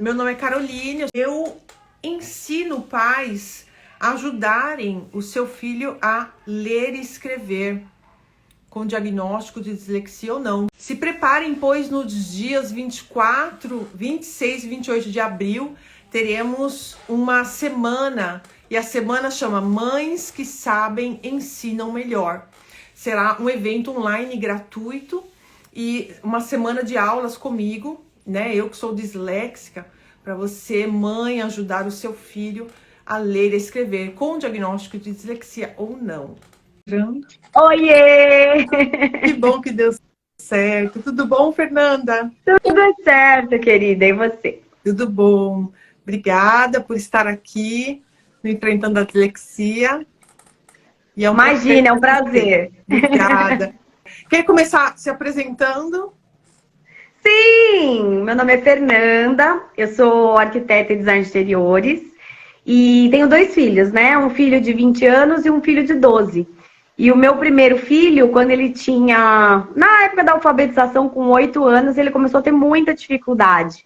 Meu nome é Caroline, eu ensino pais a ajudarem o seu filho a ler e escrever com diagnóstico de dislexia ou não. Se preparem, pois nos dias 24, 26 e 28 de abril teremos uma semana, e a semana chama Mães que Sabem Ensinam Melhor. Será um evento online gratuito e uma semana de aulas comigo, né? Eu que sou disléxica, para você, mãe, ajudar o seu filho a ler e escrever com diagnóstico de dislexia ou não. Oiê! Que bom que deu certo. Tudo bom, Fernanda? Tudo certo, querida. E você? Tudo bom. Obrigada por estar aqui no Enfrentando a Dislexia. E Imagina, é um prazer. Obrigada. Quer começar se apresentando? Sim, meu nome é Fernanda, eu sou arquiteta e design de interiores e tenho 2 filhos, né? Um filho de 20 anos e um filho de 12. E o meu primeiro filho, quando ele tinha, na época da alfabetização, com 8 anos, ele começou a ter muita dificuldade,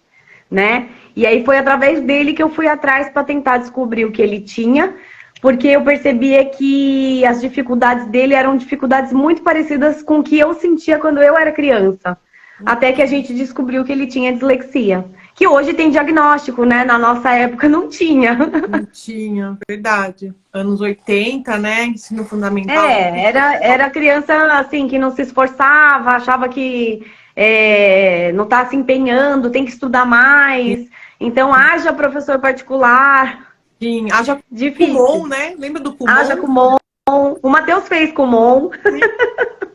né? E aí foi através dele que eu fui atrás para tentar descobrir o que ele tinha, porque eu percebia que as dificuldades dele eram dificuldades muito parecidas com o que eu sentia quando eu era criança. Até que a gente descobriu que ele tinha dislexia. Que hoje tem diagnóstico, né? Na nossa época não tinha. Não tinha, verdade. Anos 80, né? Ensino fundamental. Era criança assim, que não se esforçava, achava que não tá se empenhando, tem que estudar mais. Então, haja professor particular. Sim, haja Difícil. Kumon, né? Lembra do Kumon? Haja Kumon. O Matheus fez Kumon.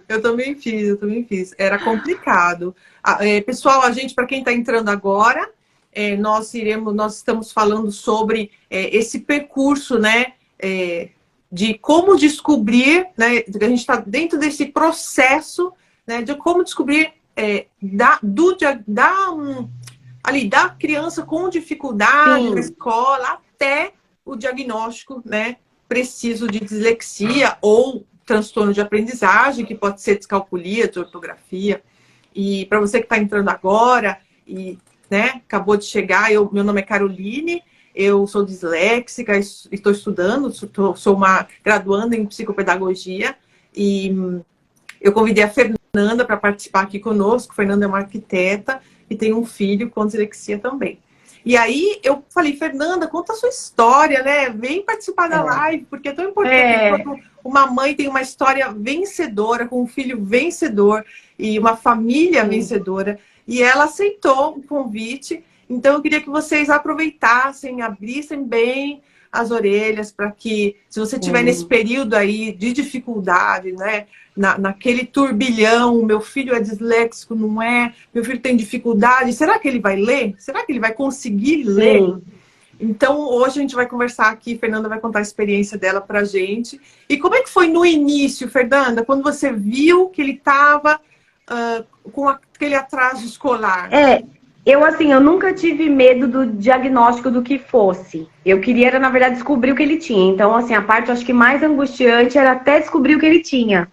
Eu também fiz. Era complicado. Pessoal, para quem está entrando agora, nós estamos falando sobre esse percurso, né? De como descobrir, né? A gente está dentro desse processo, né? De como descobrir da criança com dificuldade na escola até o diagnóstico, né? Preciso de dislexia ou transtorno de aprendizagem, que pode ser descalculia, de ortografia. E para você que está entrando agora e, né, acabou de chegar, meu nome é Caroline, eu sou disléxica, estou estudando, sou uma graduanda em psicopedagogia e eu convidei a Fernanda para participar aqui conosco. Fernanda é uma arquiteta e tem um filho com dislexia também. E aí eu falei, Fernanda, conta a sua história, né? Vem participar da live, porque é tão importante quando uma mãe tem uma história vencedora, com um filho vencedor e uma família vencedora. E ela aceitou o convite. Então eu queria que vocês aproveitassem, abrissem bem as orelhas para que, se você estiver nesse período aí de dificuldade, né? Naquele turbilhão, meu filho é disléxico, não é? Meu filho tem dificuldade, será que ele vai ler? Será que ele vai conseguir ler? Então, hoje a gente vai conversar aqui, Fernanda vai contar a experiência dela pra gente. E como é que foi no início, Fernanda, quando você viu que ele estava com aquele atraso escolar? Eu nunca tive medo do diagnóstico do que fosse. Eu queria, na verdade, descobrir o que ele tinha. Então, assim, a parte, acho que mais angustiante era até descobrir o que ele tinha.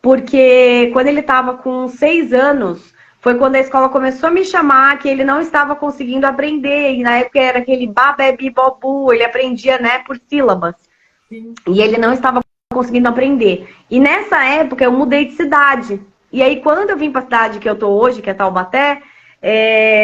Porque quando ele estava com 6 anos, foi quando a escola começou a me chamar que ele não estava conseguindo aprender. E na época era aquele babebi bobu, ele aprendia, né, por sílabas. Sim. E ele não estava conseguindo aprender. E nessa época eu mudei de cidade. E aí quando eu vim para a cidade que eu tô hoje, que é Taubaté,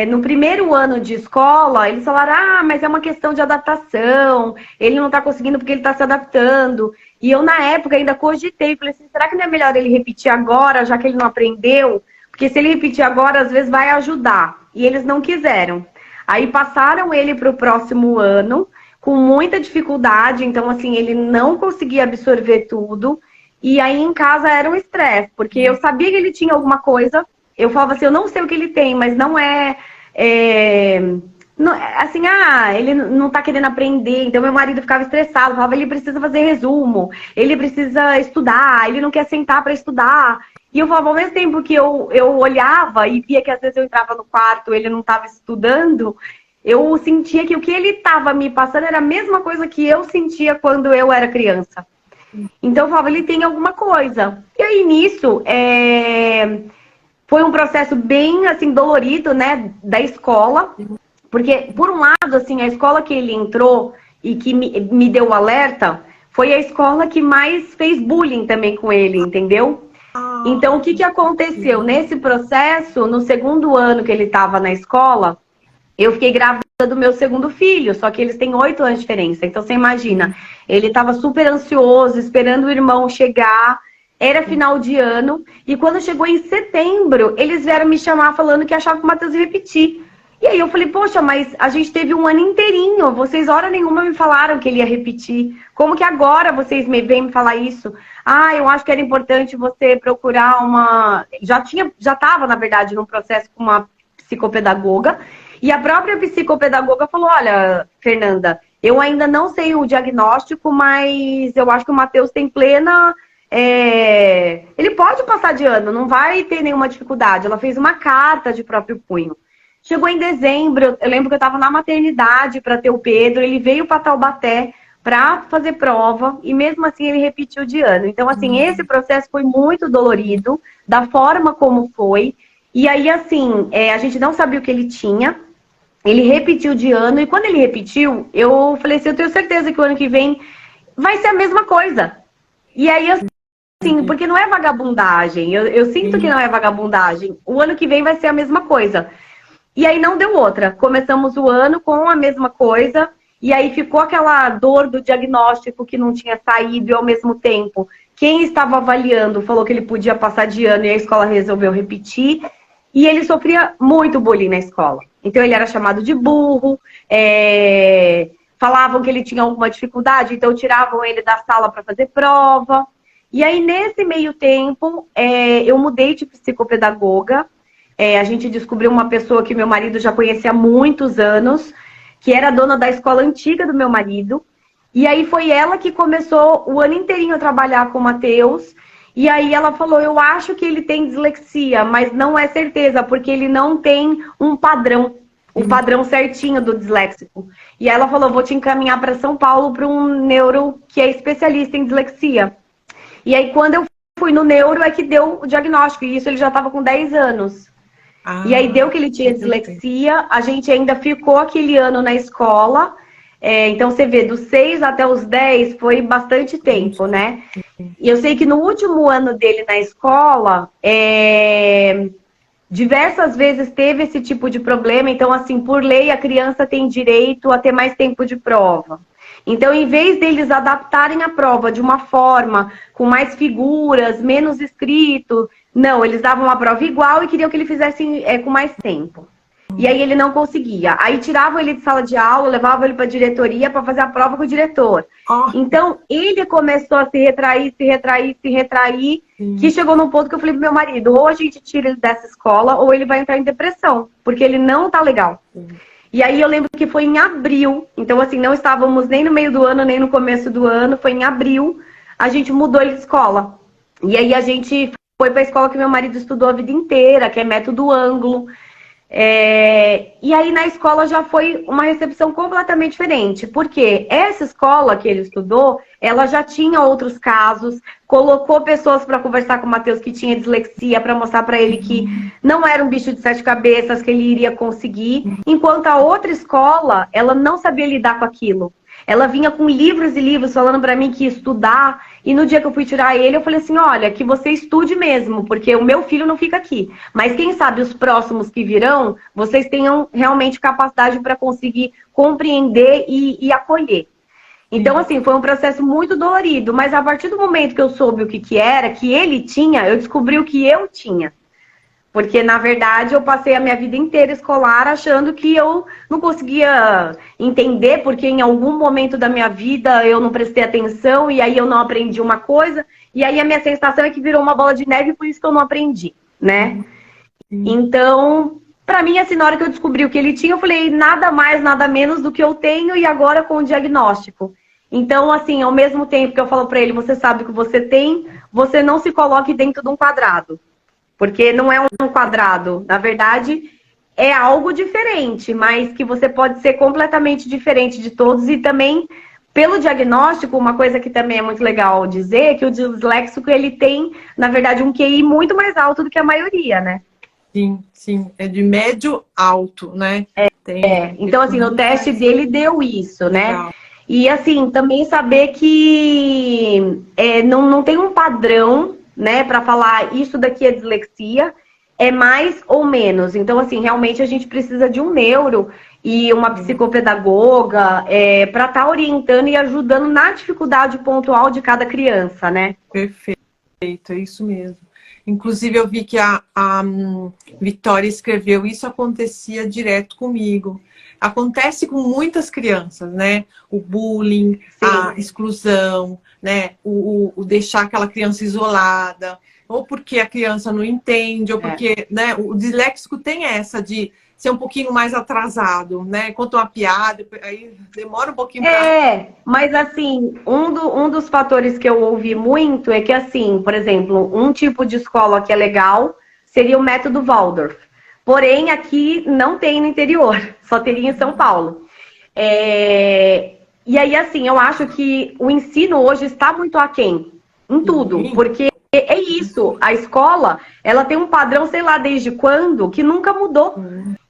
no primeiro ano de escola, eles falaram, mas é uma questão de adaptação, ele não tá conseguindo porque ele tá se adaptando. E eu, na época, ainda cogitei, falei assim, será que não é melhor ele repetir agora, já que ele não aprendeu? Porque se ele repetir agora, às vezes vai ajudar. E eles não quiseram. Aí passaram ele para o próximo ano, com muita dificuldade, então, assim, ele não conseguia absorver tudo. E aí, em casa, era um estresse, porque eu sabia que ele tinha alguma coisa. Eu falava assim, eu não sei o que ele tem, mas não assim, ele não tá querendo aprender. Então meu marido ficava estressado, falava, ele precisa fazer resumo, ele precisa estudar, ele não quer sentar para estudar. E eu falava, ao mesmo tempo que eu olhava e via que às vezes eu entrava no quarto, ele não estava estudando, eu sentia que o que ele estava me passando era a mesma coisa que eu sentia quando eu era criança. Então eu falava, ele tem alguma coisa. E aí nisso, foi um processo bem, assim, dolorido, né, da escola, Porque, por um lado, assim, a escola que ele entrou e que me deu o alerta foi a escola que mais fez bullying também com ele, entendeu? Então, o que aconteceu? Nesse processo, no segundo ano que ele estava na escola, eu fiquei grávida do meu segundo filho, só que eles têm 8 anos de diferença. Então, você imagina, ele estava super ansioso, esperando o irmão chegar, era final de ano, e quando chegou em setembro, eles vieram me chamar falando que achavam que o Matheus ia repetir. E aí eu falei, poxa, mas a gente teve um ano inteirinho, vocês hora nenhuma me falaram que ele ia repetir. Como que agora vocês me vêm me falar isso? Ah, eu acho que era importante você procurar uma... Já estava, na verdade, num processo com uma psicopedagoga, e a própria psicopedagoga falou, olha, Fernanda, eu ainda não sei o diagnóstico, mas eu acho que o Matheus tem plena... Ele pode passar de ano, não vai ter nenhuma dificuldade. Ela fez uma carta de próprio punho. Chegou em dezembro, eu lembro que eu estava na maternidade para ter o Pedro, ele veio para Taubaté para fazer prova e mesmo assim ele repetiu de ano. Então, assim, esse processo foi muito dolorido, da forma como foi. E aí, assim, a gente não sabia o que ele tinha, ele repetiu de ano e quando ele repetiu, eu falei assim, eu tenho certeza que o ano que vem vai ser a mesma coisa. E aí, assim, porque não é vagabundagem, eu sinto que não é vagabundagem, o ano que vem vai ser a mesma coisa. E aí não deu outra. Começamos o ano com a mesma coisa. E aí ficou aquela dor do diagnóstico que não tinha saído. E ao mesmo tempo, quem estava avaliando falou que ele podia passar de ano. E a escola resolveu repetir. E ele sofria muito bullying na escola. Então ele era chamado de burro. Falavam que ele tinha alguma dificuldade. Então tiravam ele da sala para fazer prova. E aí nesse meio tempo, eu mudei de psicopedagoga. A gente descobriu uma pessoa que meu marido já conhecia há muitos anos, que era dona da escola antiga do meu marido. E aí foi ela que começou o ano inteirinho a trabalhar com o Matheus. E aí ela falou, eu acho que ele tem dislexia, mas não é certeza, porque ele não tem um padrão, o padrão certinho do disléxico. E ela falou, vou te encaminhar para São Paulo para um neuro que é especialista em dislexia. E aí quando eu fui no neuro é que deu o diagnóstico, e isso ele já estava com 10 anos. E aí deu que ele tinha dislexia, a gente ainda ficou aquele ano na escola, então você vê, dos 6 até os 10 foi bastante tempo, né? E eu sei que no último ano dele na escola, diversas vezes teve esse tipo de problema, então assim, por lei a criança tem direito a ter mais tempo de prova. Então, em vez deles adaptarem a prova de uma forma, com mais figuras, menos escrito, não, eles davam a prova igual e queriam que ele fizesse com mais tempo. E aí ele não conseguia. Aí tiravam ele de sala de aula, levavam ele para a diretoria para fazer a prova com o diretor. Então, ele começou a se retrair, que chegou num ponto que eu falei pro meu marido, ou a gente tira ele dessa escola, ou ele vai entrar em depressão, porque ele não tá legal. E aí eu lembro que foi em abril, então assim, não estávamos nem no meio do ano, nem no começo do ano, foi em abril, a gente mudou ele de escola. E aí a gente foi para a escola que meu marido estudou a vida inteira, que é método ângulo. E aí na escola já foi uma recepção completamente diferente, porque essa escola que ele estudou, ela já tinha outros casos, colocou pessoas para conversar com o Matheus que tinha dislexia, para mostrar para ele que não era um bicho de 7 cabeças, que ele iria conseguir, enquanto a outra escola, ela não sabia lidar com aquilo. Ela vinha com livros e livros falando para mim que ia estudar. E no dia que eu fui tirar ele, eu falei assim, olha, que você estude mesmo, porque o meu filho não fica aqui. Mas quem sabe os próximos que virão, vocês tenham realmente capacidade para conseguir compreender e acolher. Então, assim, foi um processo muito dolorido. Mas a partir do momento que eu soube o que era, que ele tinha, eu descobri o que eu tinha. Porque, na verdade, eu passei a minha vida inteira escolar achando que eu não conseguia entender, porque em algum momento da minha vida eu não prestei atenção e aí eu não aprendi uma coisa. E aí a minha sensação é que virou uma bola de neve e por isso que eu não aprendi, né? Então, pra mim, assim, na hora que eu descobri o que ele tinha, eu falei nada mais, nada menos do que eu tenho e agora com o diagnóstico. Então, assim, ao mesmo tempo que eu falo pra ele, você sabe o que você tem, você não se coloque dentro de um quadrado. Porque não é um quadrado. Na verdade, é algo diferente, mas que você pode ser completamente diferente de todos. E também, pelo diagnóstico, uma coisa que também é muito legal dizer é que o disléxico, ele tem, na verdade, um QI muito mais alto do que a maioria, né? Sim, sim. É de médio alto, né? Então, assim, no teste dele deu isso, né? Legal. E, assim, também saber que não tem um padrão, né, para falar isso daqui é dislexia, é mais ou menos. Então, assim, realmente a gente precisa de um neuro e uma psicopedagoga para estar orientando e ajudando na dificuldade pontual de cada criança, né? Perfeito, é isso mesmo. Inclusive, eu vi que a Vitória escreveu, isso acontecia direto comigo. Acontece com muitas crianças, né? O bullying, a exclusão, né? O deixar aquela criança isolada, ou porque a criança não entende, ou porque, né? O disléxico tem essa de ser um pouquinho mais atrasado, né? Conta uma piada, aí demora um pouquinho para... Mas assim, um dos fatores que eu ouvi muito é que, assim, por exemplo, um tipo de escola que é legal seria o método Waldorf. Porém, aqui não tem no interior, só teria em São Paulo. E aí, assim, eu acho que o ensino hoje está muito aquém em tudo, porque é isso, a escola, ela tem um padrão, sei lá, desde quando, que nunca mudou.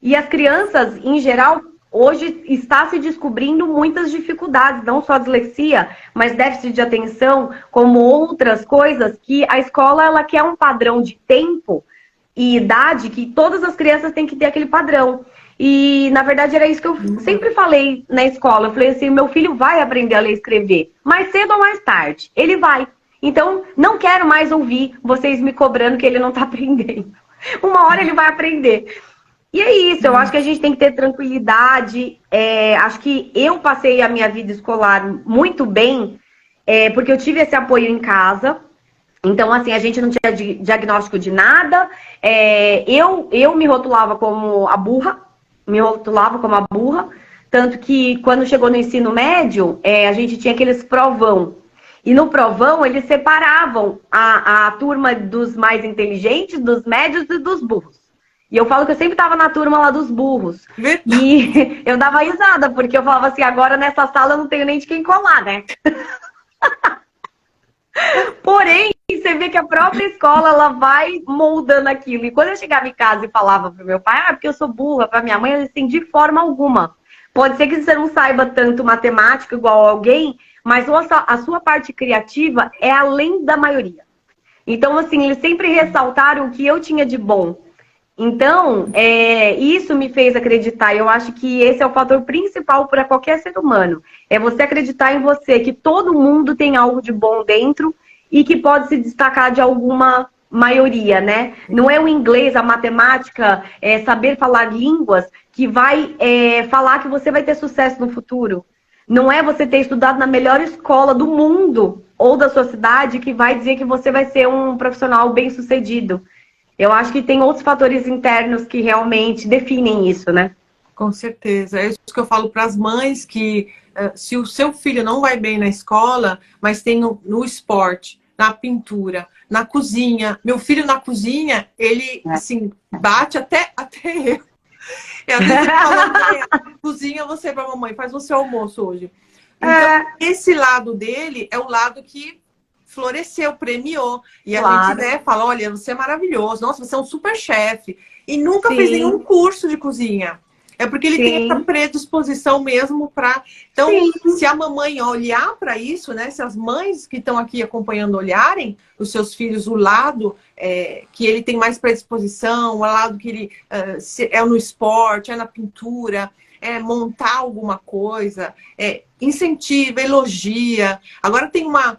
E as crianças, em geral, hoje está se descobrindo muitas dificuldades, não só dislexia, mas déficit de atenção, como outras coisas, que a escola, ela quer um padrão de tempo e idade que todas as crianças têm que ter aquele padrão. E, na verdade, era isso que eu sempre falei na escola. Eu falei assim, meu filho vai aprender a ler e escrever, mais cedo ou mais tarde, ele vai. Então, não quero mais ouvir vocês me cobrando que ele não está aprendendo. Uma hora ele vai aprender. E é isso, eu acho que a gente tem que ter tranquilidade. Acho que eu passei a minha vida escolar muito bem, porque eu tive esse apoio em casa. Então, assim, a gente não tinha diagnóstico de nada. Eu me rotulava como a burra, tanto que quando chegou no ensino médio, a gente tinha aqueles provão. E no provão, eles separavam a turma dos mais inteligentes, dos médios e dos burros. E eu falo que eu sempre estava na turma lá dos burros. E eu dava risada, porque eu falava assim, agora nessa sala eu não tenho nem de quem colar, né? Porém, você vê que a própria escola, ela vai moldando aquilo. E quando eu chegava em casa e falava pro meu pai, porque eu sou burra, pra minha mãe, eu assim, de forma alguma. Pode ser que você não saiba tanto matemática igual alguém, mas a sua parte criativa é além da maioria. Então, assim, eles sempre ressaltaram o que eu tinha de bom. Então, isso me fez acreditar. Eu acho que esse é o fator principal para qualquer ser humano. É você acreditar em você, que todo mundo tem algo de bom dentro e que pode se destacar de alguma maioria, né? Não é o inglês, a matemática, saber falar línguas que vai falar que você vai ter sucesso no futuro. Não é você ter estudado na melhor escola do mundo ou da sua cidade que vai dizer que você vai ser um profissional bem-sucedido. Eu acho que tem outros fatores internos que realmente definem isso, né? Com certeza. É isso que eu falo para as mães, que se o seu filho não vai bem na escola, mas tem no esporte, na pintura, na cozinha. Meu filho na cozinha, ele, assim, bate até eu. E às vezes ele fala, mãe, cozinha você para a mamãe, faz o seu almoço hoje. Então, esse lado dele é o lado que floresceu, premiou. E a gente, né, fala, olha, você é maravilhoso, nossa, você é um super chefe. E nunca fez nenhum curso de cozinha. É porque ele tem essa predisposição mesmo para... Então, se a mamãe olhar para isso, né, se as mães que estão aqui acompanhando olharem os seus filhos, o lado que ele tem mais predisposição, o lado que ele é no esporte, é na pintura, montar alguma coisa, incentiva, elogia. Agora tem uma...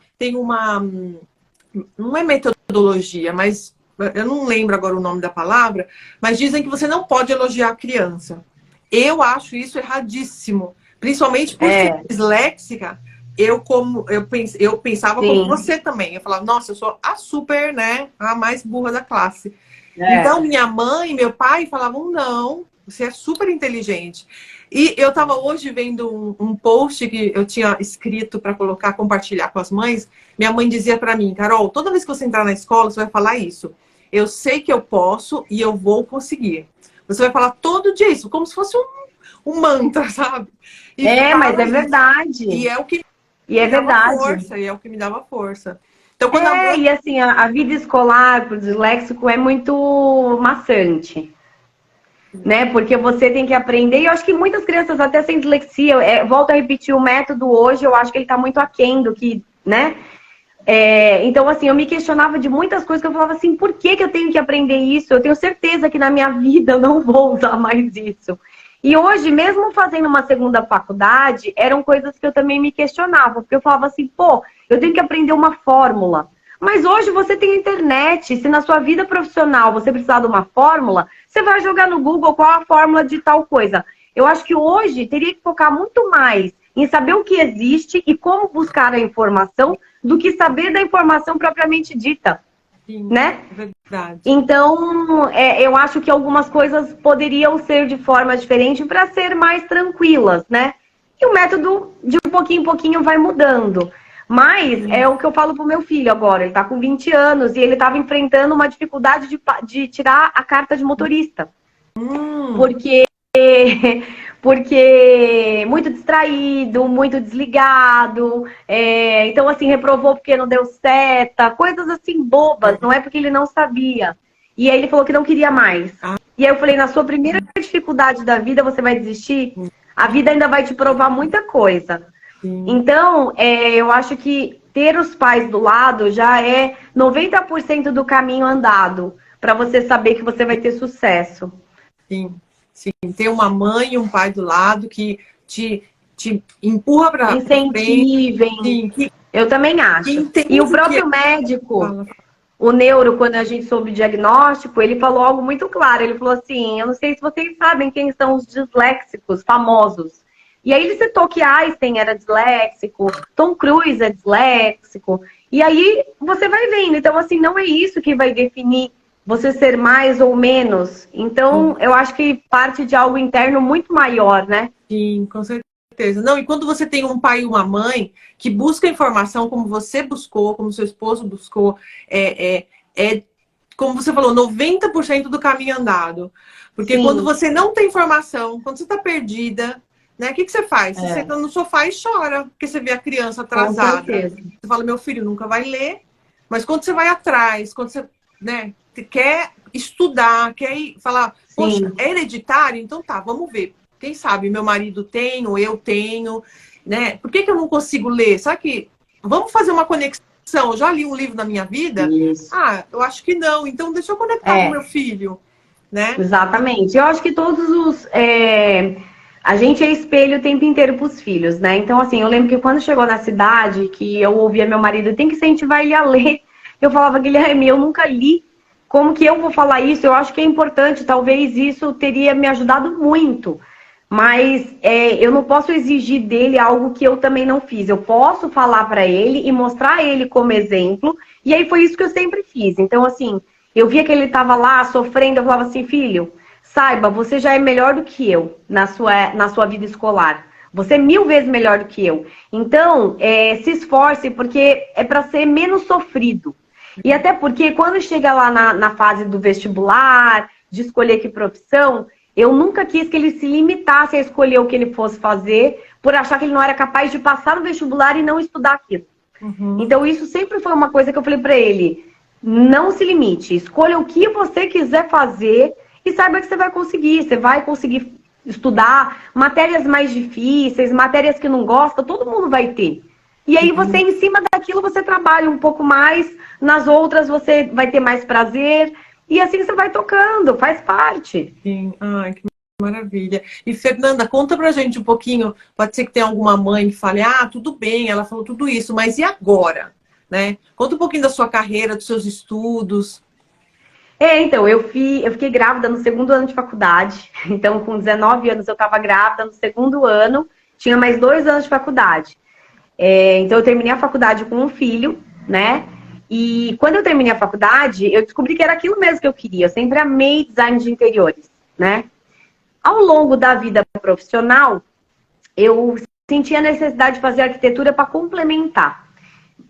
Não é metodologia, mas eu não lembro agora o nome da palavra, mas dizem que você não pode elogiar a criança. Eu acho isso erradíssimo. Principalmente por ser disléxica, eu pensava como você também. Eu falava, nossa, eu sou a super, né? A mais burra da classe. Então, minha mãe e meu pai falavam, não, você é super inteligente. E eu estava hoje vendo um post que eu tinha escrito para compartilhar com as mães. Minha mãe dizia para mim, Carol, toda vez que você entrar na escola, você vai falar isso. Eu sei que eu posso e eu vou conseguir. Você vai falar todo dia isso, como se fosse um mantra, sabe? Mas é verdade. E é o que me dava força, e é o que me dava força. Então, quando a mãe... E assim, a vida escolar para o disléxico é muito maçante, né? Porque você tem que aprender, e eu acho que muitas crianças até sem dislexia, volto a repetir, o método hoje, eu acho que ele está muito aquém do que, né? Então, assim, eu me questionava de muitas coisas que eu falava assim, por que eu tenho que aprender isso? Eu tenho certeza que na minha vida eu não vou usar mais isso. E hoje, mesmo fazendo uma segunda faculdade, eram coisas que eu também me questionava, porque eu falava assim, pô, eu tenho que aprender uma fórmula. Mas hoje você tem a internet, se na sua vida profissional você precisar de uma fórmula, você vai jogar no Google qual a fórmula de tal coisa. Eu acho que hoje teria que focar muito mais em saber o que existe e como buscar a informação do que saber da informação propriamente dita. Sim, né? Verdade. Então, eu acho que algumas coisas poderiam ser de forma diferente para ser mais tranquilas, né? E o método, de pouquinho em pouquinho, vai mudando. Mas é o que eu falo pro meu filho agora. Ele tá com 20 anos e ele estava enfrentando uma dificuldade de tirar a carta de motorista. Porque muito distraído, muito desligado, então assim, reprovou porque não deu seta, coisas assim bobas, não é porque ele não sabia. E aí ele falou que não queria mais. E aí eu falei, na sua primeira dificuldade da vida, você vai desistir? A vida ainda vai te provar muita coisa. Então, eu acho que ter os pais do lado já é 90% do caminho andado, para você saber que você vai ter sucesso. Sim. Sim, ter uma mãe e um pai do lado que te empurra para incentivem. Eu também acho. E o próprio médico, o neuro, quando a gente soube o diagnóstico, ele falou algo muito claro. Ele falou assim, eu não sei se vocês sabem quem são os disléxicos famosos. E aí ele citou que Einstein era disléxico, Tom Cruise é disléxico. E aí você vai vendo. Então, assim, não é isso que vai definir você ser mais ou menos. Então, eu acho que parte de algo interno muito maior, né? Sim, com certeza. Não, e quando você tem um pai e uma mãe que busca informação como você buscou, como seu esposo buscou, como você falou, 90% do caminho andado. Porque Sim. Quando você não tem informação, quando você está perdida, né? O que você faz? Você senta no sofá e chora, porque você vê a criança atrasada. Você fala, meu filho nunca vai ler. Mas quando você vai atrás, quando você, né, quer estudar, quer falar, poxa, é hereditário? Então tá, vamos ver. Quem sabe meu marido tem, ou eu tenho, né? Por que eu não consigo ler? Sabe que vamos fazer uma conexão? Eu já li um livro na minha vida? Isso. Eu acho que não. Então deixa eu conectar com meu filho, né? Exatamente. Eu acho que todos os... A gente é espelho o tempo inteiro pros filhos, né? Então, assim, eu lembro que quando chegou na cidade, que eu ouvia meu marido, tem que incentivar ele a ler. Eu falava, Guilherme, eu nunca li. Como que eu vou falar isso? Eu acho que é importante, talvez isso teria me ajudado muito. Mas eu não posso exigir dele algo que eu também não fiz. Eu posso falar para ele e mostrar ele como exemplo. E aí foi isso que eu sempre fiz. Então, assim, eu via que ele estava lá sofrendo, eu falava assim, filho, saiba, você já é melhor do que eu na sua vida escolar. Você é 1000 vezes melhor do que eu. Então, se esforce, porque é para ser menos sofrido. E até porque quando chega lá na fase do vestibular, de escolher que profissão, eu nunca quis que ele se limitasse a escolher o que ele fosse fazer, por achar que ele não era capaz de passar no vestibular e não estudar aquilo. Então isso sempre foi uma coisa que eu falei pra ele, não se limite, escolha o que você quiser fazer e saiba que você vai conseguir estudar matérias mais difíceis, matérias que não gosta, todo mundo vai ter. E aí você, em cima daquilo, você trabalha um pouco mais, nas outras você vai ter mais prazer, e assim você vai tocando, faz parte. Sim, ai, que maravilha. E Fernanda, conta pra gente um pouquinho, pode ser que tenha alguma mãe que fale, tudo bem, ela falou tudo isso, mas e agora? Né? Conta um pouquinho da sua carreira, dos seus estudos. Então, eu fiquei grávida no 2º ano de faculdade, então com 19 anos eu estava grávida no 2º ano, tinha mais 2 anos de faculdade. Então eu terminei a faculdade com um filho, né? E quando eu terminei a faculdade, eu descobri que era aquilo mesmo que eu queria. Eu sempre amei design de interiores, né? Ao longo da vida profissional, eu senti a necessidade de fazer arquitetura para complementar.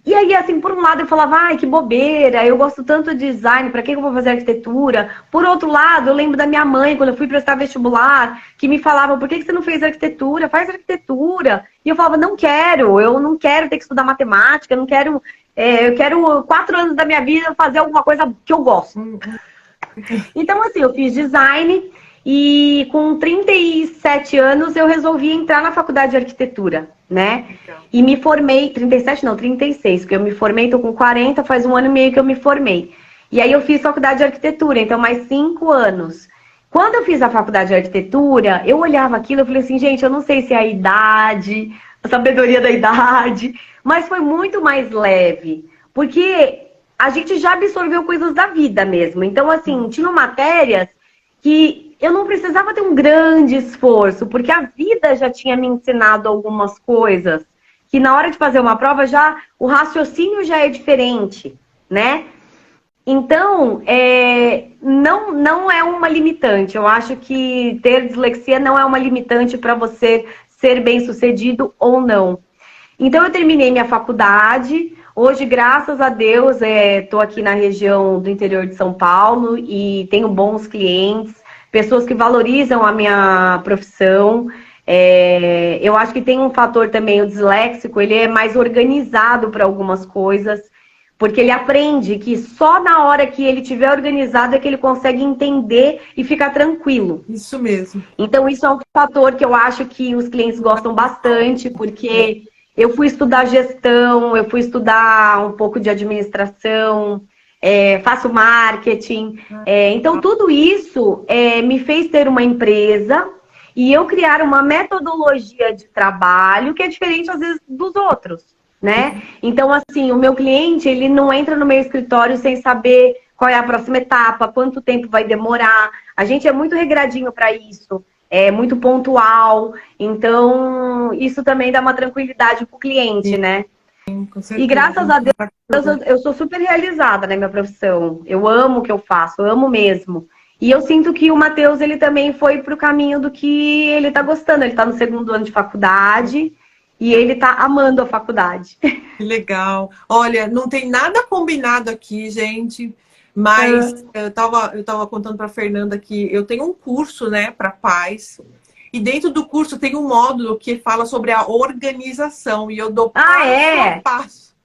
E aí, assim, por um lado eu falava, ai, que bobeira, eu gosto tanto de design, para que eu vou fazer arquitetura? Por outro lado, eu lembro da minha mãe, quando eu fui prestar vestibular, que me falava, por que você não fez arquitetura? Faz arquitetura. E eu falava, eu não quero ter que estudar matemática, eu não quero, eu quero 4 anos da minha vida fazer alguma coisa que eu gosto. Então, assim, eu fiz design e com 37 anos eu resolvi entrar na faculdade de arquitetura, né? E me formei, 37 não, 36, porque eu me formei, tô com 40, faz 1 ano e meio que eu me formei. E aí eu fiz faculdade de arquitetura, então mais 5 anos. Quando eu fiz a faculdade de arquitetura, eu olhava aquilo e falei assim, gente, eu não sei se é a idade, a sabedoria da idade, mas foi muito mais leve, porque a gente já absorveu coisas da vida mesmo. Então, assim, tinham matérias que eu não precisava ter um grande esforço, porque a vida já tinha me ensinado algumas coisas, que na hora de fazer uma prova, já o raciocínio já é diferente, né? Então, não é uma limitante. Eu acho que ter dislexia não é uma limitante para você ser bem-sucedido ou não. Então, eu terminei minha faculdade. Hoje, graças a Deus, estou aqui na região do interior de São Paulo e tenho bons clientes, pessoas que valorizam a minha profissão. Eu acho que tem um fator também, o disléxico, ele é mais organizado para algumas coisas. Porque ele aprende que só na hora que ele tiver organizado é que ele consegue entender e ficar tranquilo. Isso mesmo. Então, isso é um fator que eu acho que os clientes gostam bastante, porque eu fui estudar gestão, eu fui estudar um pouco de administração, faço marketing. Então, tudo isso me fez ter uma empresa e eu criar uma metodologia de trabalho que é diferente, às vezes, dos outros. Né? Então, assim, o meu cliente, ele não entra no meu escritório sem saber qual é a próxima etapa, quanto tempo vai demorar. A gente é muito regradinho para isso, é muito pontual. Então, isso também dá uma tranquilidade para o cliente, né? Sim, com certeza. E graças a Deus, eu sou super realizada na minha profissão. Eu amo o que eu faço, eu amo mesmo. E eu sinto que o Matheus, ele também foi para o caminho do que ele está gostando. Ele está no 2º ano de faculdade. E ele tá amando a faculdade. Que legal. Olha, não tem nada combinado aqui, gente. Mas eu tava contando para Fernanda que eu tenho um curso, né, para pais. E dentro do curso tem um módulo que fala sobre a organização. E eu dou passo a passo.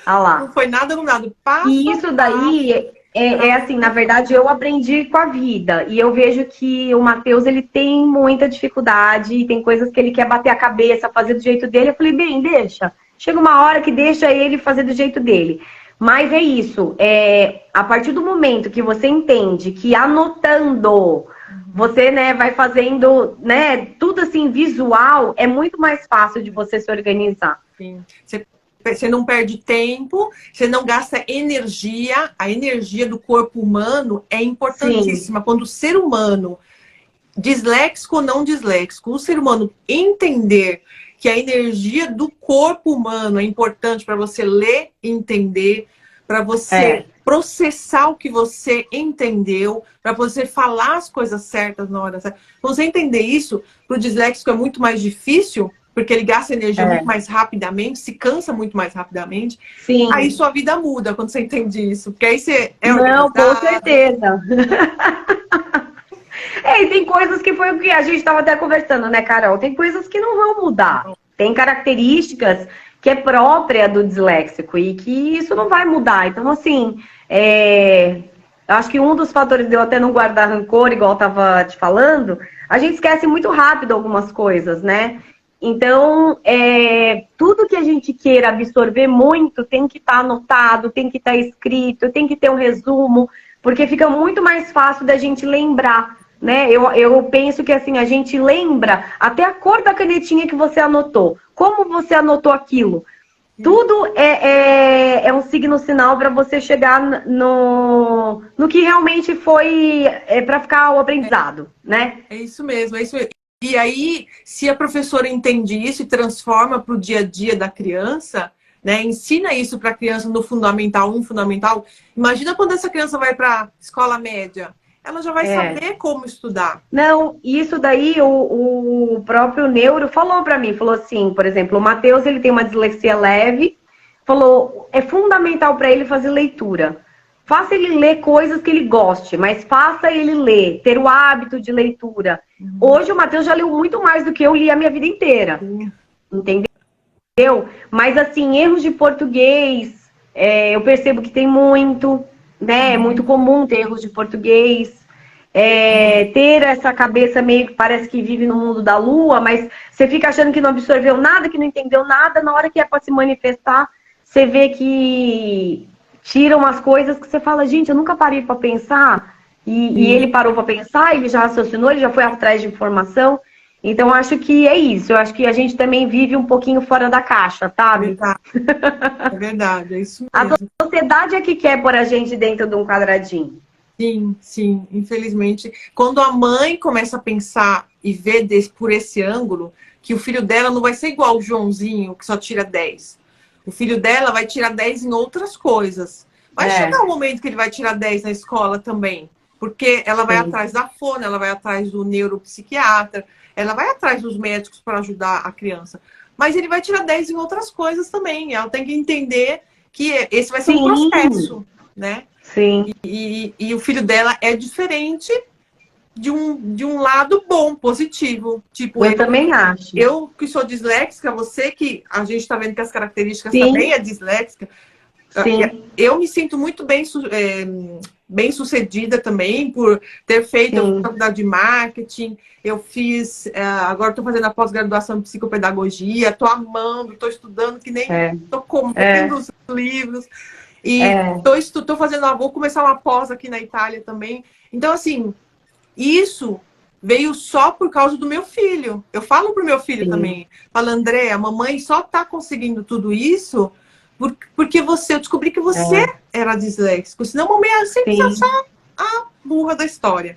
Ah lá. Não foi nada combinado. Passo e isso daí é assim, na verdade, eu aprendi com a vida. E eu vejo que o Matheus, ele tem muita dificuldade. Tem coisas que ele quer bater a cabeça, fazer do jeito dele. Eu falei, bem, deixa. Chega uma hora que deixa ele fazer do jeito dele. Mas é isso. A partir do momento que você entende que anotando, você, né, vai fazendo, né, tudo assim, visual, é muito mais fácil de você se organizar. Sim. Você não perde tempo, você não gasta energia. A energia do corpo humano é importantíssima. Sim. Quando o ser humano, disléxico ou não disléxico, o ser humano entender que a energia do corpo humano é importante para você ler e entender, para você processar o que você entendeu, para você falar as coisas certas na hora certa. Quando você entender isso, para o disléxico é muito mais difícil, porque ele gasta energia muito mais rapidamente, se cansa muito mais rapidamente. Sim. Aí sua vida muda quando você entende isso. Porque aí você Não, com certeza. E tem coisas que foi o que a gente estava até conversando, né, Carol? Tem coisas que não vão mudar. Tem características que é própria do disléxico e que isso não vai mudar. Então, assim, eu acho que um dos fatores de eu até não guardar rancor, igual eu estava te falando, a gente esquece muito rápido algumas coisas, né? Então, tudo que a gente queira absorver muito tem que estar anotado, tem que estar escrito, tem que ter um resumo, porque fica muito mais fácil da gente lembrar, né? Eu penso que assim, a gente lembra até a cor da canetinha que você anotou, como você anotou aquilo. Tudo é um signo sinal para você chegar no que realmente foi para ficar o aprendizado, né? É isso mesmo, é isso mesmo. E aí, se a professora entende isso e transforma para o dia a dia da criança, né, ensina isso para a criança no Fundamental 1, Fundamental, imagina quando essa criança vai para a escola média. Ela já vai saber como estudar. Não, isso daí o próprio neuro falou para mim, falou assim, por exemplo, o Matheus, ele tem uma dislexia leve, falou, é fundamental para ele fazer leitura. Faça ele ler coisas que ele goste, mas faça ele ler, ter o hábito de leitura. Hoje o Matheus já leu muito mais do que eu li a minha vida inteira. entendeu? Mas, assim, erros de português, eu percebo que tem muito, né? É muito comum ter erros de português. Ter essa cabeça meio que parece que vive no mundo da lua, mas você fica achando que não absorveu nada, que não entendeu nada, na hora que é para se manifestar, você vê que tiram as coisas que você fala, gente, eu nunca parei para pensar, e ele parou para pensar, ele já raciocinou, ele já foi atrás de informação. Então, acho que é isso. Eu acho que a gente também vive um pouquinho fora da caixa, sabe? É verdade, é isso A mesmo. sociedade é que quer pôr a gente dentro de um quadradinho. Sim, sim, infelizmente. Quando a mãe começa a pensar e ver por esse ângulo, que o filho dela não vai ser igual o Joãozinho, que só tira 10. O filho dela vai tirar 10 em outras coisas. Vai chegar um momento que ele vai tirar 10 na escola também. Porque ela vai atrás da fono, ela vai atrás do neuropsiquiatra, ela vai atrás dos médicos para ajudar a criança. Mas ele vai tirar 10 em outras coisas também. Ela tem que entender que esse vai ser um processo, né? Sim. E o filho dela é diferente de um lado bom, positivo. Tipo, Eu também acho. Eu que sou disléxica, você que a gente está vendo que as características Sim. também é disléxica. Sim. Eu me sinto muito bem sucedida também por ter feito a faculdade de marketing. Eu fiz, agora estou fazendo a pós-graduação em psicopedagogia, estou amando, estou estudando que nem estou comendo os livros. E estou fazendo, vou começar uma pós aqui na Itália também. Então, assim, isso veio só por causa do meu filho. Eu falo pro meu filho também. Falo, André, a mamãe só tá conseguindo tudo isso porque eu descobri que você era disléxico. Senão a mamãe ia sempre ser só a burra da história.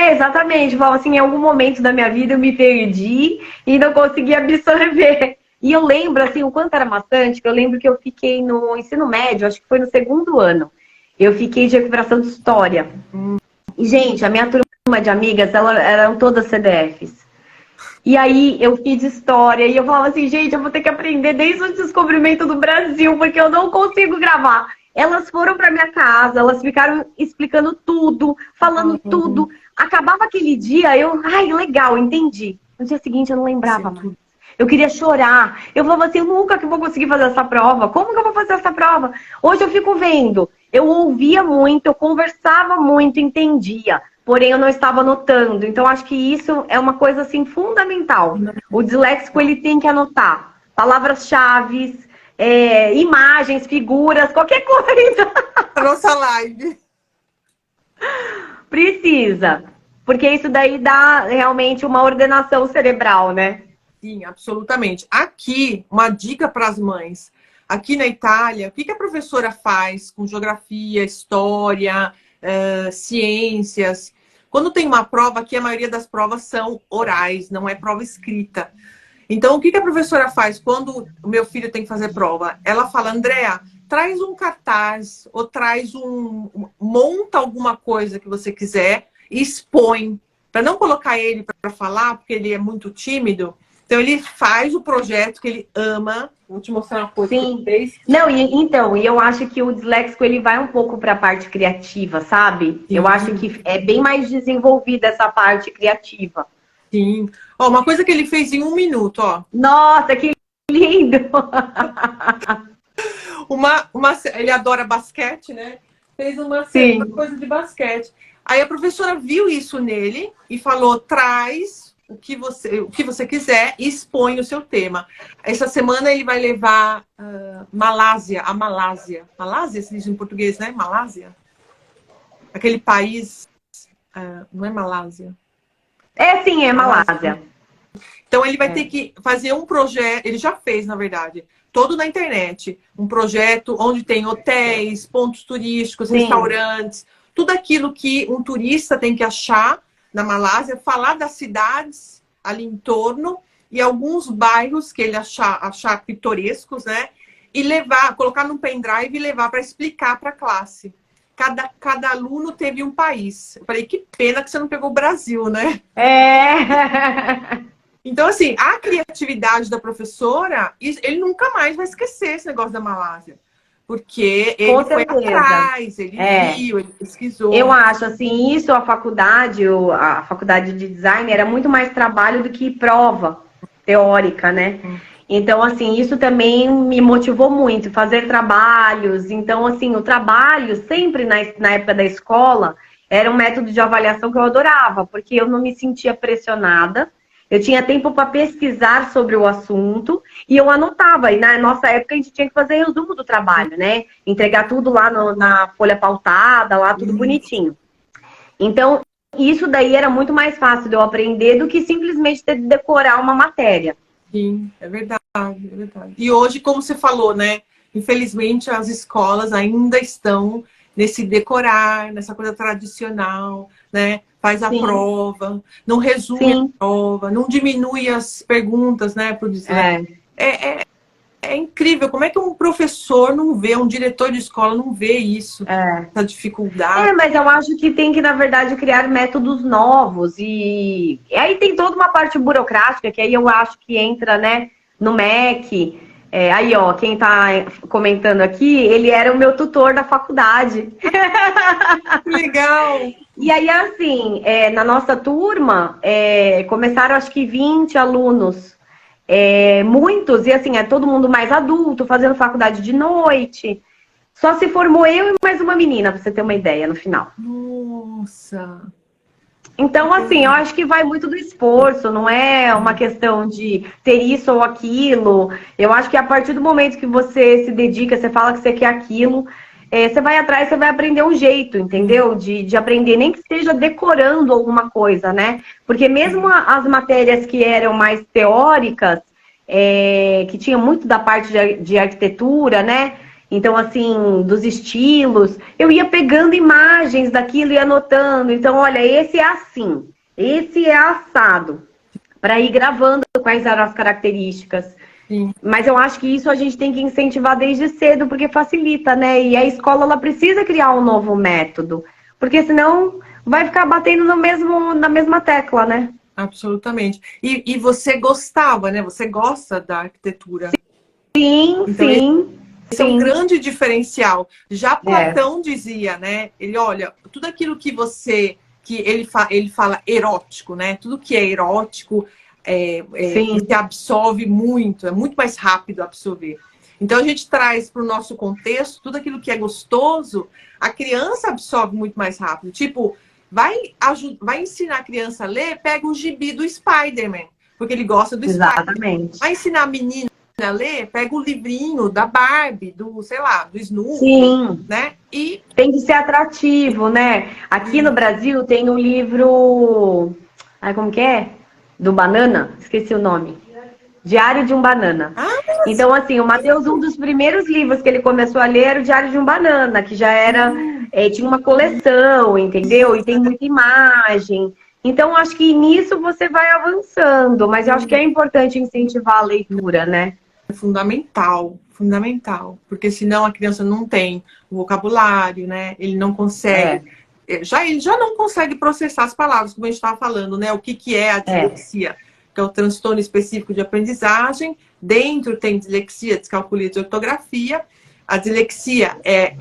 Exatamente. Bom, assim, em algum momento da minha vida eu me perdi e não consegui absorver. E eu lembro, assim, o quanto era maçante, que eu lembro que eu fiquei no ensino médio, acho que foi no segundo ano. Eu fiquei de recuperação de história. E, gente, a minha turma de amigas, elas eram todas CDFs. E aí eu fiz história e eu falava assim, gente, eu vou ter que aprender desde o descobrimento do Brasil, porque eu não consigo gravar. Elas foram para minha casa, elas ficaram explicando tudo, falando tudo. Acabava aquele dia, ai, legal, entendi. No dia seguinte eu não lembrava mais. Eu queria chorar. Eu falava assim, eu nunca que vou conseguir fazer essa prova. Como que eu vou fazer essa prova? Hoje eu fico vendo. Eu ouvia muito, eu conversava muito, entendia. Porém, eu não estava anotando. Então, acho que isso é uma coisa, assim, fundamental. O disléxico, ele tem que anotar palavras-chave, imagens, figuras, qualquer coisa. A nossa live. Precisa. Porque isso daí dá realmente uma ordenação cerebral, né? Sim, absolutamente. Aqui, uma dica para as mães. Aqui na Itália, o que a professora faz com geografia, história, ciências? Quando tem uma prova, aqui a maioria das provas são orais, não é prova escrita. Então, o que a professora faz quando o meu filho tem que fazer prova? Ela fala, Andréa, traz um cartaz ou monta alguma coisa que você quiser e expõe. Para não colocar ele para falar, porque ele é muito tímido. Então, ele faz o projeto que ele ama. Vou te mostrar uma coisa. Sim. Não, e eu acho que o disléxico, ele vai um pouco para a parte criativa, sabe? Sim. Eu acho que é bem mais desenvolvida essa parte criativa. Sim. Ó, uma coisa que ele fez em 1 minuto, ó. Nossa, que lindo! Ele adora basquete, né? Fez uma coisa de basquete. Aí a professora viu isso nele e falou, traz o que você quiser e expõe o seu tema. Essa semana ele vai levar a Malásia. Malásia se diz em português, né? Malásia? Aquele país... não é Malásia? Sim, é Malásia. Então ele vai ter que fazer um projeto, ele já fez, na verdade, todo na internet. Um projeto onde tem hotéis, pontos turísticos, restaurantes, tudo aquilo que um turista tem que achar na Malásia, falar das cidades ali em torno e alguns bairros que ele achar pitorescos, né? E colocar num pendrive e levar para explicar para a classe. Cada aluno teve um país. Eu falei, que pena que você não pegou o Brasil, né? Então, assim, a criatividade da professora, ele nunca mais vai esquecer esse negócio da Malásia. Porque ele foi atrás, ele viu, ele pesquisou. Eu acho, assim, a faculdade de design era muito mais trabalho do que prova. teórica, né? Então, assim, isso também me motivou muito, fazer trabalhos. Então, assim, o trabalho, sempre na época da escola, era um método de avaliação que eu adorava, porque eu não me sentia pressionada. Eu tinha tempo para pesquisar sobre o assunto e eu anotava. E na nossa época a gente tinha que fazer resumo do trabalho, né? Entregar tudo lá na folha pautada, lá tudo bonitinho. Então, isso daí era muito mais fácil de eu aprender do que simplesmente ter de decorar uma matéria. Sim, é verdade, é verdade. E hoje, como você falou, né? Infelizmente, as escolas ainda estão nesse decorar, nessa coisa tradicional, né? Faz a Sim. prova, não resume Sim. a prova, não diminui as perguntas, né? Pro é incrível. Como é que um professor não vê, um diretor de escola não vê isso, essa dificuldade? Mas eu acho que tem que, na verdade, criar métodos novos. E aí tem toda uma parte burocrática, que aí eu acho que entra, né, no MEC. Aí, ó, quem tá comentando aqui, ele era o meu tutor da faculdade. Legal! E aí, assim, na nossa turma, começaram acho que 20 alunos. Muitos, e assim, todo mundo mais adulto, fazendo faculdade de noite. Só se formou eu e mais uma menina, pra você ter uma ideia, no final. Nossa! Então, assim, eu acho que vai muito do esforço, não é uma questão de ter isso ou aquilo. Eu acho que a partir do momento que você se dedica, você fala que você quer aquilo, você vai atrás, você vai aprender um jeito, entendeu? De aprender, nem que esteja decorando alguma coisa, né? Porque mesmo as matérias que eram mais teóricas, que tinha muito da parte de arquitetura, né? Então, assim, dos estilos, eu ia pegando imagens daquilo e anotando. Então, olha, esse é assim, esse é assado, para ir gravando quais eram as características. Sim. Mas eu acho que isso a gente tem que incentivar desde cedo, porque facilita, né? E a escola, ela precisa criar um novo método, porque senão vai ficar batendo na mesma tecla, né? Absolutamente. E você gostava, né? Você gosta da arquitetura. Sim, Então, sim. esse é um grande diferencial. Já É. Platão dizia, né? Ele, olha, tudo aquilo que ele fala erótico, né? Tudo que é erótico, Sim. você absorve muito, é muito mais rápido absorver. Então a gente traz para o nosso contexto tudo aquilo que é gostoso, a criança absorve muito mais rápido. Tipo, vai ensinar a criança a ler, pega o gibi do Spider-Man, porque ele gosta do Spider-Man. Exatamente. Vai ensinar a menina a ler, pega o livrinho da Barbie, do, sei lá, do Snoopy, Sim. né? E tem que ser atrativo, né? Aqui no Brasil tem um livro. Ai, como que é? Do Banana? Esqueci o nome. Diário de um Banana. Então, assim, o Matheus, um dos primeiros livros que ele começou a ler era o Diário de um Banana, que já era. Tinha uma coleção, entendeu? E tem muita imagem. Então, acho que nisso você vai avançando, mas eu acho que é importante incentivar a leitura, né? é fundamental, fundamental, porque senão a criança não tem o vocabulário, né? Ele não consegue, ele já não consegue processar as palavras, como a gente estava falando, né? O que é a dislexia, que é o transtorno específico de aprendizagem. Dentro tem dislexia, descalculia de ortografia. A dislexia é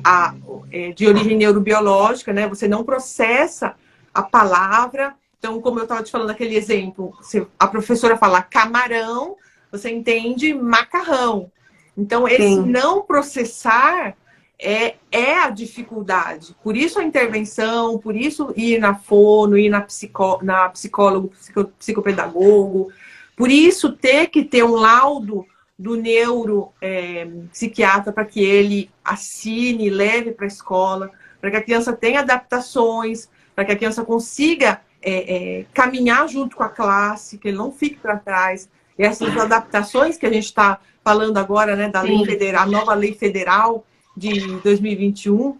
de origem neurobiológica, né? Você não processa a palavra. Então, como eu estava te falando aquele exemplo, a professora fala camarão, você entende macarrão. Então, esse não processar é a dificuldade. Por isso a intervenção, por isso ir na fono, ir na psicólogo, psicopedagogo. Por isso ter que ter um laudo do neuropsiquiatra para que ele assine, leve para a escola, para que a criança tenha adaptações, para que a criança consiga caminhar junto com a classe, que ele não fique para trás. E essas adaptações que a gente está falando agora, né, da lei federal, a nova lei federal de 2021,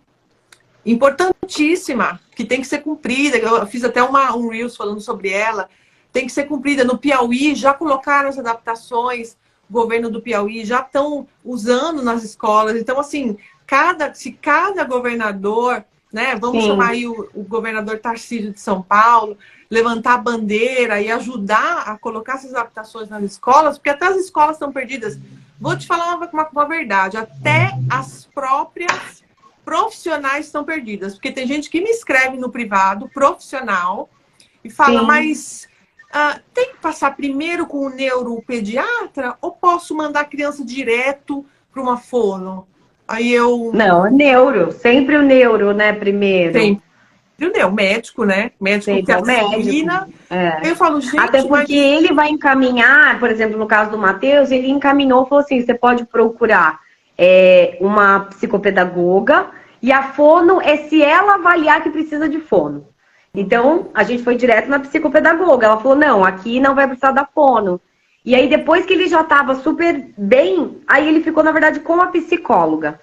importantíssima, que tem que ser cumprida. Eu fiz até um Reels falando sobre ela. Tem que ser cumprida. No Piauí já colocaram as adaptações, o governo do Piauí já estão usando nas escolas. Então, assim, se cada governador, né, vamos chamar aí o governador Tarcísio de São Paulo, levantar a bandeira e ajudar a colocar essas adaptações nas escolas, porque até as escolas estão perdidas. Vou te falar uma verdade, até as próprias profissionais estão perdidas, porque tem gente que me escreve no privado, profissional, e fala, mas tem que passar primeiro com o neuropediatra ou posso mandar a criança direto para uma fono? Aí eu... Não, neuro. Sempre o neuro, né, primeiro. Sempre o médico, né? Médico Sempre que é o médico. assina. É. Eu falo, gente, Até porque ele vai encaminhar, por exemplo, no caso do Matheus, ele encaminhou e falou assim, você pode procurar uma psicopedagoga e a fono é se ela avaliar que precisa de fono. Então, a gente foi direto na psicopedagoga. Ela falou, não, aqui não vai precisar da fono. E aí, depois que ele já estava super bem, aí ele ficou, na verdade, com a psicóloga.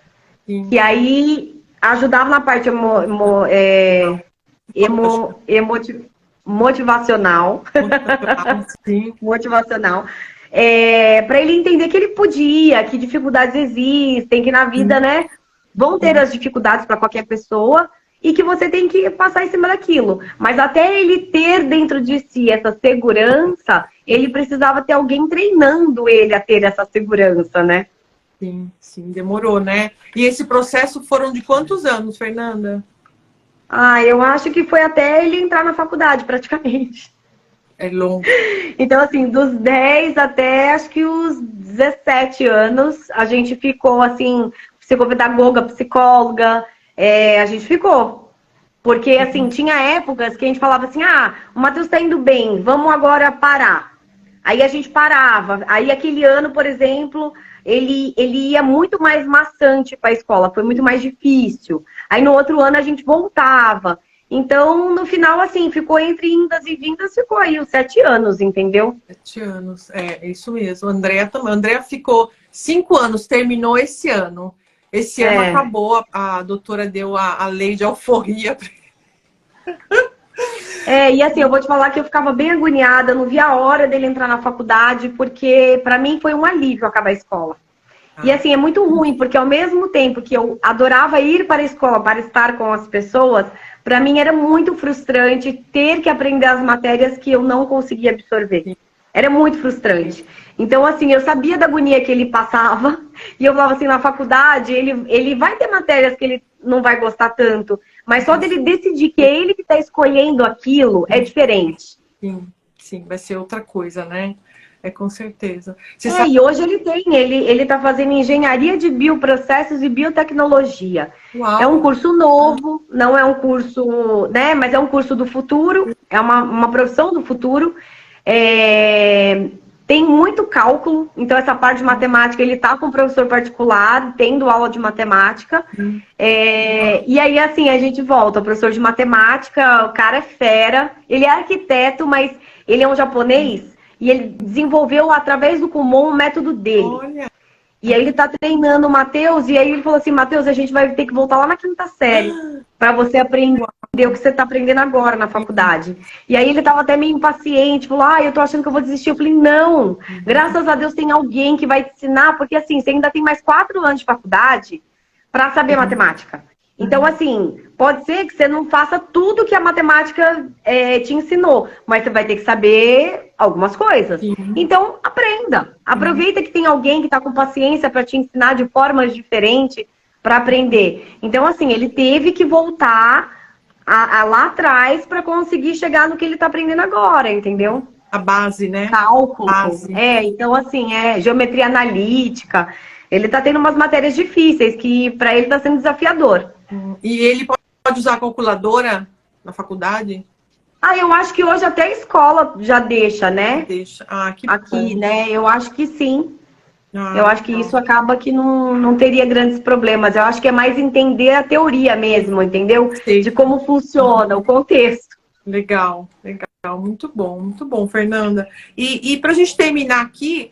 Sim. E aí, ajudava na parte motivacional. Sim. Motivacional. Para ele entender que ele podia, que dificuldades existem, que na vida, né, vão ter as dificuldades para qualquer pessoa e que você tem que passar em cima daquilo. Mas até ele ter dentro de si essa segurança, ele precisava ter alguém treinando ele a ter essa segurança, né? Sim, sim, demorou, né? E esse processo foram de quantos anos, Fernanda? Eu acho que foi até ele entrar na faculdade, praticamente. É longo. Então, assim, dos 10 até acho que os 17 anos, a gente ficou, assim, psicopedagoga, psicóloga, a gente ficou. Porque, assim, tinha épocas que a gente falava assim, o Matheus tá indo bem, vamos agora parar. Aí a gente parava. Aí aquele ano, por exemplo, ele ia muito mais maçante para a escola, foi muito mais difícil. Aí no outro ano a gente voltava. Então, no final, assim, ficou entre indas e vindas, ficou aí os 7 anos, entendeu? 7 anos, é isso mesmo. Andréa também. Andréa ficou 5 anos, terminou esse ano. Esse ano acabou, a doutora deu a lei de alforria. E assim, eu vou te falar que eu ficava bem agoniada, não via a hora dele entrar na faculdade, porque para mim foi um alívio acabar a escola. E assim, é muito ruim, porque ao mesmo tempo que eu adorava ir para a escola para estar com as pessoas, para mim era muito frustrante ter que aprender as matérias que eu não conseguia absorver. Era muito frustrante. Então, assim, eu sabia da agonia que ele passava, e eu falava assim, na faculdade, ele vai ter matérias que ele não vai gostar tanto, mas só dele decidir que é ele que está escolhendo aquilo, é diferente. Sim, sim, vai ser outra coisa, né? Com certeza. E hoje ele está fazendo engenharia de bioprocessos e biotecnologia. Uau. É um curso novo, não é um curso, né? Mas é um curso do futuro, é uma profissão do futuro. Tem muito cálculo, então essa parte de matemática ele está com um professor particular, tendo aula de matemática. E aí, assim, a gente volta, o professor de matemática, o cara é fera, ele é arquiteto, mas ele é um japonês. E ele desenvolveu, através do Kumon, o método dele. Olha. E aí ele tá treinando o Matheus, e aí ele falou assim, Matheus, a gente vai ter que voltar lá na 5ª série, para você aprender o que você tá aprendendo agora na faculdade. E aí ele tava até meio impaciente, falou, eu tô achando que eu vou desistir. Eu falei, não, graças a Deus tem alguém que vai te ensinar, porque assim, você ainda tem mais 4 anos de faculdade para saber matemática. Então, assim, pode ser que você não faça tudo que a matemática te ensinou, mas você vai ter que saber algumas coisas. Então, aprenda. Aproveita que tem alguém que está com paciência para te ensinar de formas diferentes para aprender. Então, assim, ele teve que voltar lá atrás para conseguir chegar no que ele está aprendendo agora, entendeu? A base, né? Cálculo. Base. Então, assim, geometria analítica. Ele está tendo umas matérias difíceis que para ele está sendo desafiador. E ele pode usar a calculadora na faculdade? Eu acho que hoje até a escola já deixa, né? Deixa. Que aqui, bom. né? Eu acho que sim. Eu acho que isso acaba que não teria grandes problemas. Eu acho que é mais entender a teoria mesmo, entendeu? Sim. De como funciona, o contexto. Legal, legal. Muito bom, Fernanda. E para a gente terminar aqui,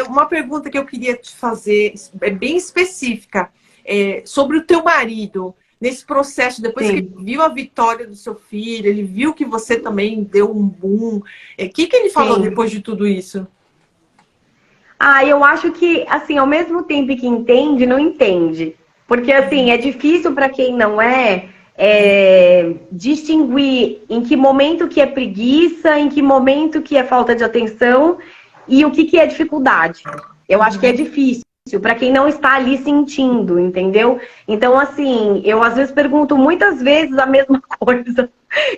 uma pergunta que eu queria te fazer, bem específica, sobre o teu marido. Nesse processo, depois que ele viu a vitória do seu filho, ele viu que você também deu um boom. O que ele falou depois de tudo isso? Eu acho que, assim, ao mesmo tempo que entende, não entende. Porque, assim, é difícil para quem não distinguir em que momento que é preguiça, em que momento que é falta de atenção e o que é dificuldade. Eu acho que é difícil. para quem não está ali sentindo, entendeu? Então, assim, eu às vezes pergunto muitas vezes a mesma coisa,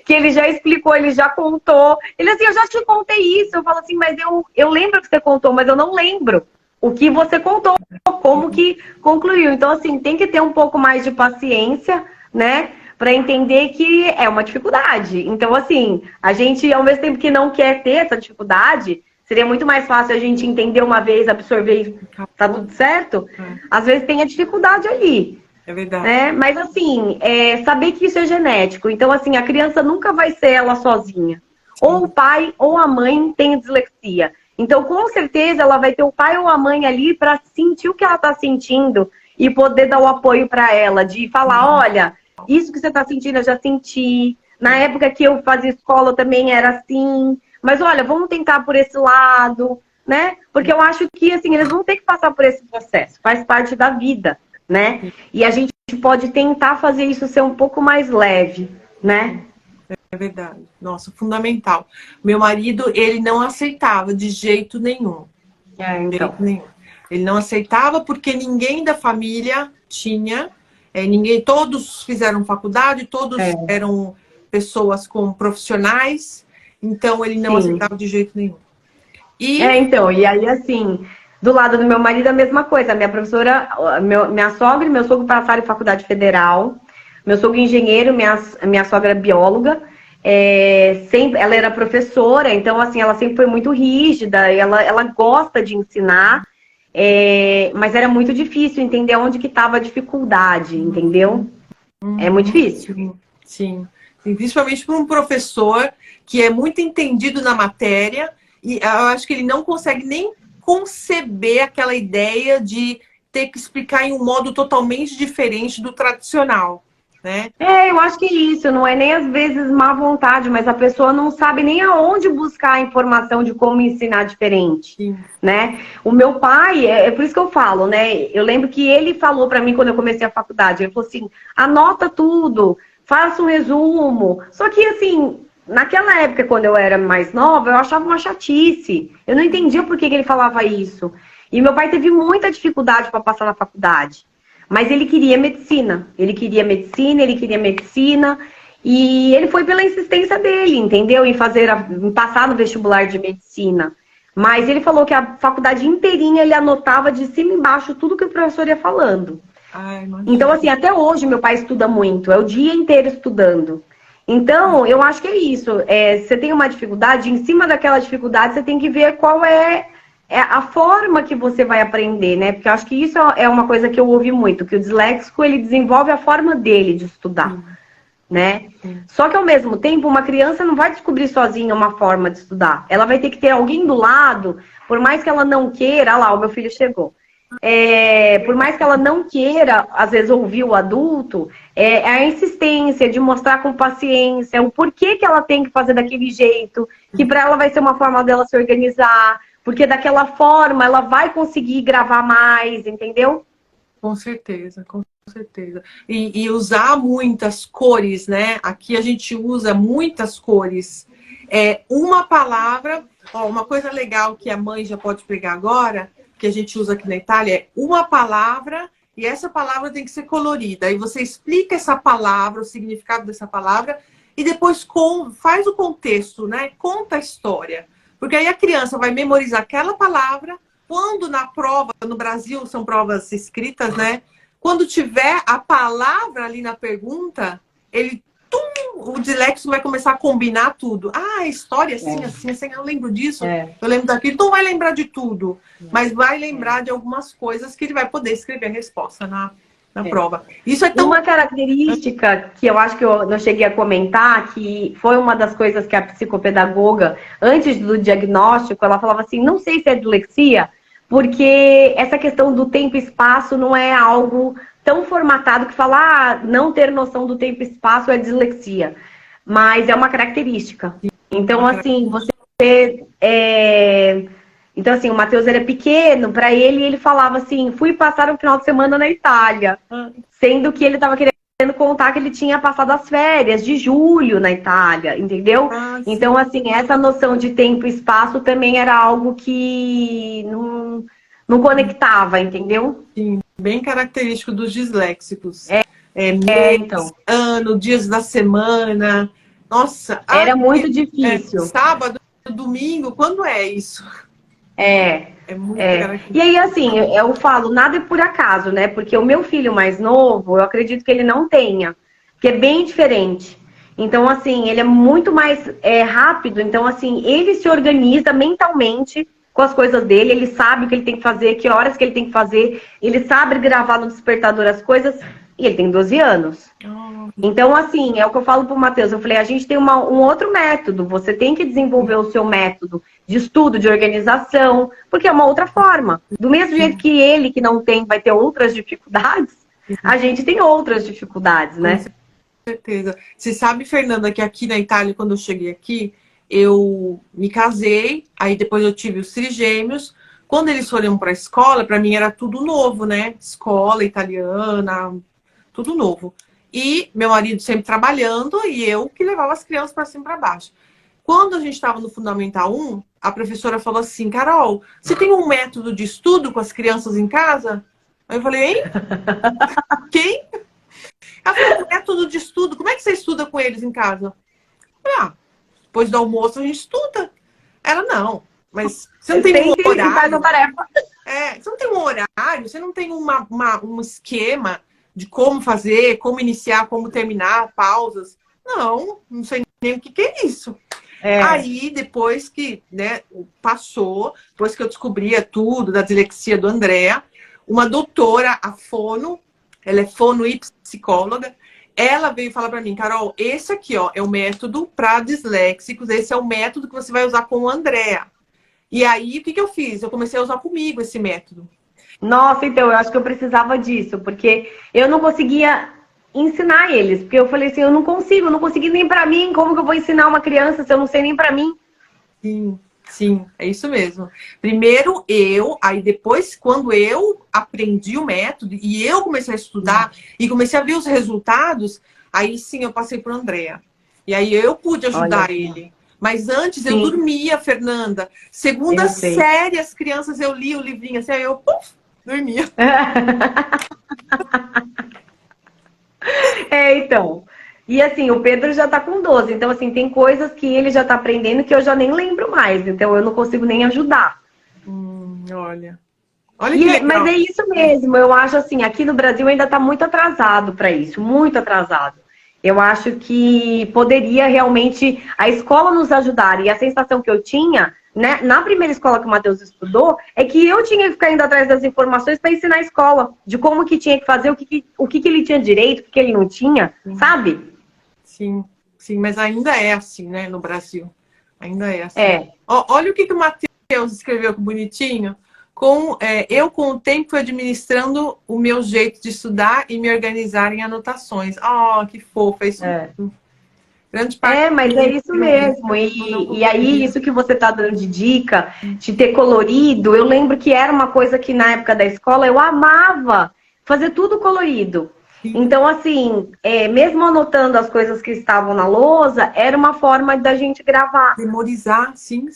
que ele já explicou, ele já contou. Ele assim, eu já te contei isso. Eu falo assim, mas eu lembro que você contou, mas eu não lembro o que você contou, como que concluiu. Então, assim, tem que ter um pouco mais de paciência, né? Para entender que é uma dificuldade. Então, assim, a gente, ao mesmo tempo que não quer ter essa dificuldade, seria muito mais fácil a gente entender uma vez, absorver e tá tudo certo. Às vezes tem a dificuldade ali. É verdade. Né? Mas, assim, saber que isso é genético. Então, assim, a criança nunca vai ser ela sozinha. Ou o pai ou a mãe tem dislexia. Então, com certeza, ela vai ter o pai ou a mãe ali para sentir o que ela está sentindo e poder dar o apoio para ela, de falar, olha, isso que você está sentindo eu já senti. Na época que eu fazia escola também era assim. Mas, olha, vamos tentar por esse lado, né? Porque eu acho que, assim, eles vão ter que passar por esse processo. Faz parte da vida, né? E a gente pode tentar fazer isso ser um pouco mais leve, né? É verdade. Nossa, fundamental. Meu marido, ele não aceitava de jeito nenhum. Então. De jeito nenhum. Ele não aceitava porque ninguém da família tinha, todos fizeram faculdade, todos eram pessoas com profissionais, então ele não aceitava de jeito nenhum. Então, e aí assim, do lado do meu marido a mesma coisa. A minha professora, minha sogra e meu sogro passaram em faculdade federal. Meu sogro engenheiro, minha sogra bióloga. Ela era professora, então assim, ela sempre foi muito rígida, ela gosta de ensinar, mas era muito difícil entender onde que estava a dificuldade, entendeu? É muito difícil. Sim. Principalmente para um professor que é muito entendido na matéria, e eu acho que ele não consegue nem conceber aquela ideia de ter que explicar em um modo totalmente diferente do tradicional. Né? Eu acho que é isso, não é nem às vezes má vontade, mas a pessoa não sabe nem aonde buscar a informação de como ensinar diferente, né? O meu pai, é por isso que eu falo, né? Eu lembro que ele falou para mim quando eu comecei a faculdade, ele falou assim, anota tudo, faça um resumo. Só que assim, naquela época, quando eu era mais nova, eu achava uma chatice. Eu não entendia por que ele falava isso. E meu pai teve muita dificuldade para passar na faculdade. Mas ele queria medicina. E ele foi pela insistência dele, entendeu? Em passar no vestibular de medicina. Mas ele falou que a faculdade inteirinha ele anotava de cima e embaixo tudo que o professor ia falando. Então, assim, até hoje meu pai estuda muito. É o dia inteiro estudando. Então, eu acho que é isso. Você tem uma dificuldade, em cima daquela dificuldade, você tem que ver qual é a forma que você vai aprender, né? Porque eu acho que isso é uma coisa que eu ouvi muito, que o disléxico, ele desenvolve a forma dele de estudar, né? Só que, ao mesmo tempo, uma criança não vai descobrir sozinha uma forma de estudar. Ela vai ter que ter alguém do lado, por mais que ela não queira... Olha lá, o meu filho chegou. Por mais que ela não queira, às vezes, ouvir o adulto, a insistência de mostrar com paciência o porquê que ela tem que fazer daquele jeito, que para ela vai ser uma forma dela se organizar... Porque daquela forma ela vai conseguir gravar mais, entendeu? Com certeza, com certeza. E usar muitas cores, né? Aqui a gente usa muitas cores. Uma palavra, uma coisa legal que a mãe já pode pegar agora, que a gente usa aqui na Itália, é uma palavra, e essa palavra tem que ser colorida. Aí você explica essa palavra, o significado dessa palavra, e depois faz o contexto, né? Conta a história. Porque aí a criança vai memorizar aquela palavra, quando na prova, no Brasil são provas escritas, né? Quando tiver a palavra ali na pergunta, o disléxico vai começar a combinar tudo. A história assim, eu lembro disso, eu lembro daquilo. Não vai lembrar de tudo, mas vai lembrar de algumas coisas que ele vai poder escrever a resposta na prova. Isso é tão... Uma característica que eu acho que eu não cheguei a comentar, que foi uma das coisas que a psicopedagoga, antes do diagnóstico, ela falava assim, não sei se é dislexia, porque essa questão do tempo e espaço não é algo tão formatado que fala, não ter noção do tempo e espaço é dislexia. Mas é uma característica. Então, assim, Então, assim, o Matheus era pequeno, para ele falava assim, fui passar um final de semana na Itália. Sendo que ele estava querendo contar que ele tinha passado as férias de julho na Itália, entendeu? Então, assim, essa noção de tempo e espaço também era algo que não conectava, entendeu? Sim, bem característico dos disléxicos. Então. Ano, dias da semana. Nossa, Era muito difícil. sábado, domingo, quando é isso? É. É muito E aí, assim, eu falo, nada é por acaso, né? Porque o meu filho mais novo, eu acredito que ele não tenha, que é bem diferente. Então, assim, ele é muito mais rápido. Então, assim, ele se organiza mentalmente com as coisas dele. Ele sabe o que ele tem que fazer, que horas que ele tem que fazer. Ele sabe gravar no despertador as coisas. E ele tem 12 anos. Então, assim, é o que eu falo pro Matheus. Eu falei, a gente tem um outro método. Você tem que desenvolver o seu método de estudo, de organização, porque é uma outra forma. Do mesmo jeito que ele, que não tem, vai ter outras dificuldades, a gente tem outras dificuldades, né? Com certeza. Você sabe, Fernanda, que aqui na Itália, quando eu cheguei aqui, eu me casei, aí depois eu tive os trigêmeos. Quando eles foram para a escola, para mim era tudo novo, né? Escola italiana, tudo novo. E meu marido sempre trabalhando e eu que levava as crianças para cima e para baixo. Quando a gente estava no Fundamental 1, a professora falou assim, Carol, você tem um método de estudo com as crianças em casa? Aí eu falei, hein? Quem? Ela falou, método de estudo, como é que você estuda com eles em casa? Eu falei, depois do almoço a gente estuda. Ela, não, mas você não tem um horário. Faz uma tarefa. Você não tem um horário, você não tem um esquema de como fazer, como iniciar, como terminar, pausas. Não sei nem o que é isso. Aí, depois que passou, depois que eu descobria tudo da dislexia do André, uma doutora, a fono, ela é fono e psicóloga, ela veio falar para mim, Carol, esse aqui é o método para disléxicos, esse é o método que você vai usar com o André. E aí, o que eu fiz? Eu comecei a usar comigo esse método. Nossa, então, eu acho que eu precisava disso, porque eu não conseguia ensinar eles, porque eu falei assim, eu não consegui nem pra mim, como que eu vou ensinar uma criança se eu não sei nem pra mim? Sim, é isso mesmo. Primeiro aí depois, quando eu aprendi o método e eu comecei a estudar e comecei a ver os resultados, aí sim eu passei para o Andréa. E aí eu pude ajudar ele. Mas antes eu dormia, Fernanda. Segunda série, as crianças, eu li o livrinho assim, aí eu dormia. Então. E assim, o Pedro já tá com 12. Então, assim, tem coisas que ele já tá aprendendo que eu já nem lembro mais. Então, eu não consigo nem ajudar. Olha que legal. Mas é isso mesmo. Eu acho assim, aqui no Brasil ainda tá muito atrasado para isso. Muito atrasado. Eu acho que poderia realmente a escola nos ajudar. E a sensação que eu tinha, né, na primeira escola que o Matheus estudou, é que eu tinha que ficar indo atrás das informações para ensinar a escola. De como que tinha que fazer, o que ele tinha direito, o que ele não tinha, sabe? Sim, mas ainda é assim, né, no Brasil. Ainda é assim. Olha o que o Matheus escreveu que bonitinho. Eu, com o tempo, fui administrando o meu jeito de estudar e me organizar em anotações. Que fofo, é isso mesmo. Grande parte mas é isso mesmo. E aí, isso que você tá dando de dica, de ter colorido, eu lembro que era uma coisa que na época da escola eu amava fazer tudo colorido. Então, assim, mesmo anotando as coisas que estavam na lousa, era uma forma da gente gravar. Memorizar, sim.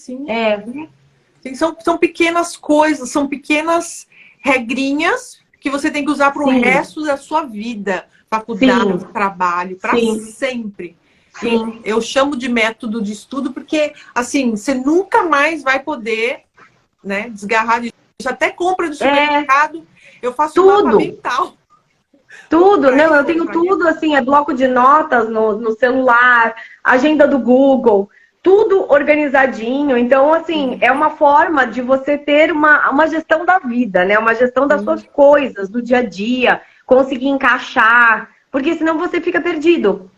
São pequenas coisas, são pequenas regrinhas que você tem que usar para o resto da sua vida. Faculdade, trabalho, para sempre. Sim. Eu chamo de método de estudo porque, assim, você nunca mais vai poder, né, desgarrar disso. Até compra de supermercado, eu faço um mapa mental. Tudo, não, eu tenho tudo, assim, bloco de notas no celular, agenda do Google, tudo organizadinho. Então, assim, é uma forma de você ter uma gestão da vida, né? Uma gestão das suas coisas, do dia a dia, conseguir encaixar, porque senão você fica perdido.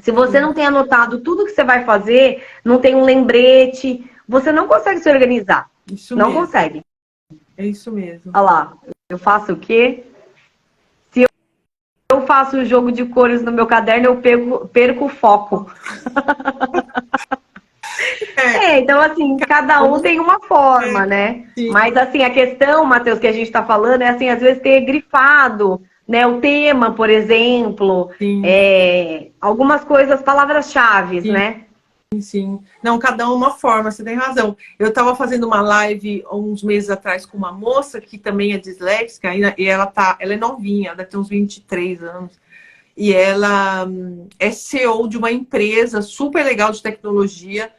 Se você não tem anotado tudo que você vai fazer, não tem um lembrete, você não consegue se organizar. Não consegue. É isso mesmo. Olha lá, eu faço o quê? Se eu faço o jogo de cores no meu caderno, eu perco o foco. Então, assim, cada um tem uma forma, né? Mas, assim, a questão, Matheus, que a gente tá falando é, assim, às vezes ter grifado, né? O tema, por exemplo, algumas coisas, palavras-chave, né? sim. Não, cada uma forma, você tem razão. Eu estava fazendo uma live uns meses atrás com uma moça que também é disléxica e ela é novinha, ela tem uns 23 anos. E ela é CEO de uma empresa super legal de tecnologia.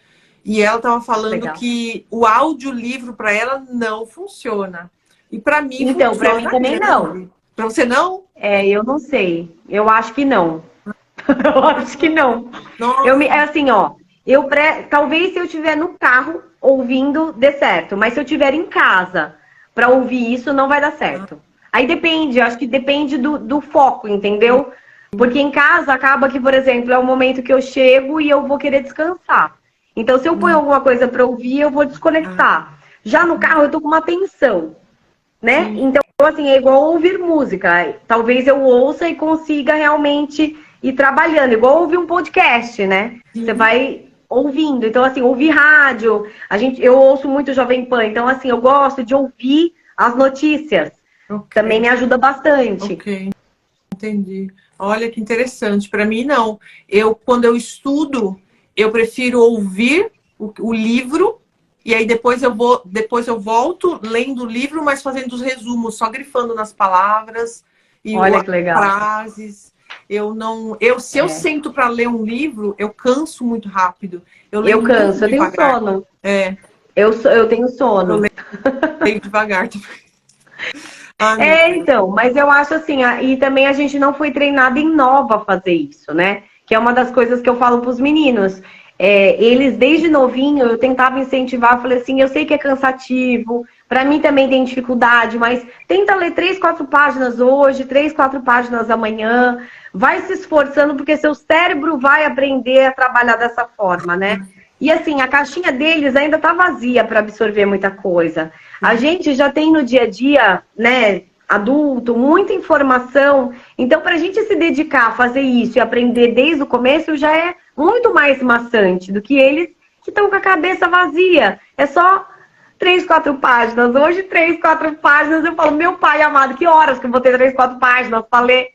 E ela estava falando que o audiolivro para ela não funciona. E para mim então, para mim também não. Para você não? Eu não sei. Eu acho que não. Eu acho que não. Nossa. É assim, ó. Talvez se eu estiver no carro ouvindo, dê certo. Mas se eu estiver em casa para ouvir isso, não vai dar certo. Aí depende, acho que depende do foco, entendeu? Porque em casa acaba que, por exemplo, é o momento que eu chego e eu vou querer descansar. Então, se eu ponho alguma coisa para ouvir, eu vou desconectar. Já no carro, eu tô com uma tensão, né? Sim. Então, assim, é igual ouvir música. Talvez eu ouça e consiga realmente ir trabalhando. Igual ouvir um podcast, né? Sim. Você vai ouvindo. Então, assim, ouvir rádio. Eu ouço muito Jovem Pan. Então, assim, eu gosto de ouvir as notícias. Okay. Também me ajuda bastante. Ok, entendi. Olha que interessante. Para mim, não. Quando eu estudo, eu prefiro ouvir o livro e aí depois eu volto lendo o livro, mas fazendo os resumos, só grifando nas palavras e Olha que legal. frases. Se eu sento para ler um livro, eu canso muito rápido. Eu canso, eu tenho sono. Eu tenho sono. Eu leio devagar também. Então, mas eu acho assim, e também a gente não foi treinado em nova a fazer isso, né? Que é uma das coisas que eu falo para os meninos. Eles, desde novinho, eu tentava incentivar, falei assim, eu sei que é cansativo, para mim também tem dificuldade, mas tenta ler 3, 4 páginas hoje, 3, 4 páginas amanhã, vai se esforçando, porque seu cérebro vai aprender a trabalhar dessa forma, né? E assim, a caixinha deles ainda tá vazia para absorver muita coisa. A gente já tem no dia a dia, né, adulto, muita informação. Então, para a gente se dedicar a fazer isso e aprender desde o começo, já é muito mais maçante do que eles que estão com a cabeça vazia. É só 3, 4 páginas. Hoje, 3, 4 páginas, eu falo, meu pai amado, que horas que eu vou ter 3, 4 páginas para ler?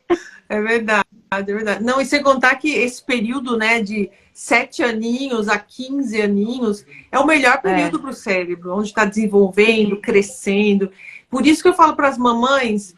É verdade, é verdade. Não, e sem contar que esse período, né, de 7 aninhos a 15 aninhos é o melhor período para o cérebro, onde está desenvolvendo, crescendo. Por isso que eu falo para as mamães,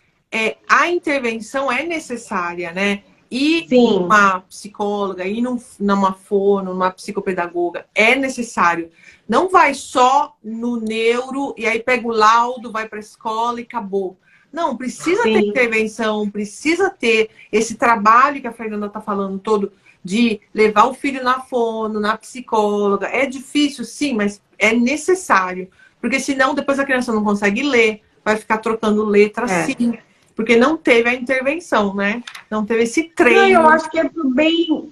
a intervenção é necessária, né? Ir numa psicóloga, ir numa fono, numa psicopedagoga, é necessário. Não vai só no neuro e aí pega o laudo, vai para a escola e acabou. Não, precisa ter intervenção, precisa ter esse trabalho que a Fernanda está falando todo, de levar o filho na fono, na psicóloga. É difícil, sim, mas é necessário. Porque senão depois a criança não consegue ler, vai ficar trocando letra assim. Porque não teve a intervenção, né? Não teve esse treino. Não, eu acho que é pro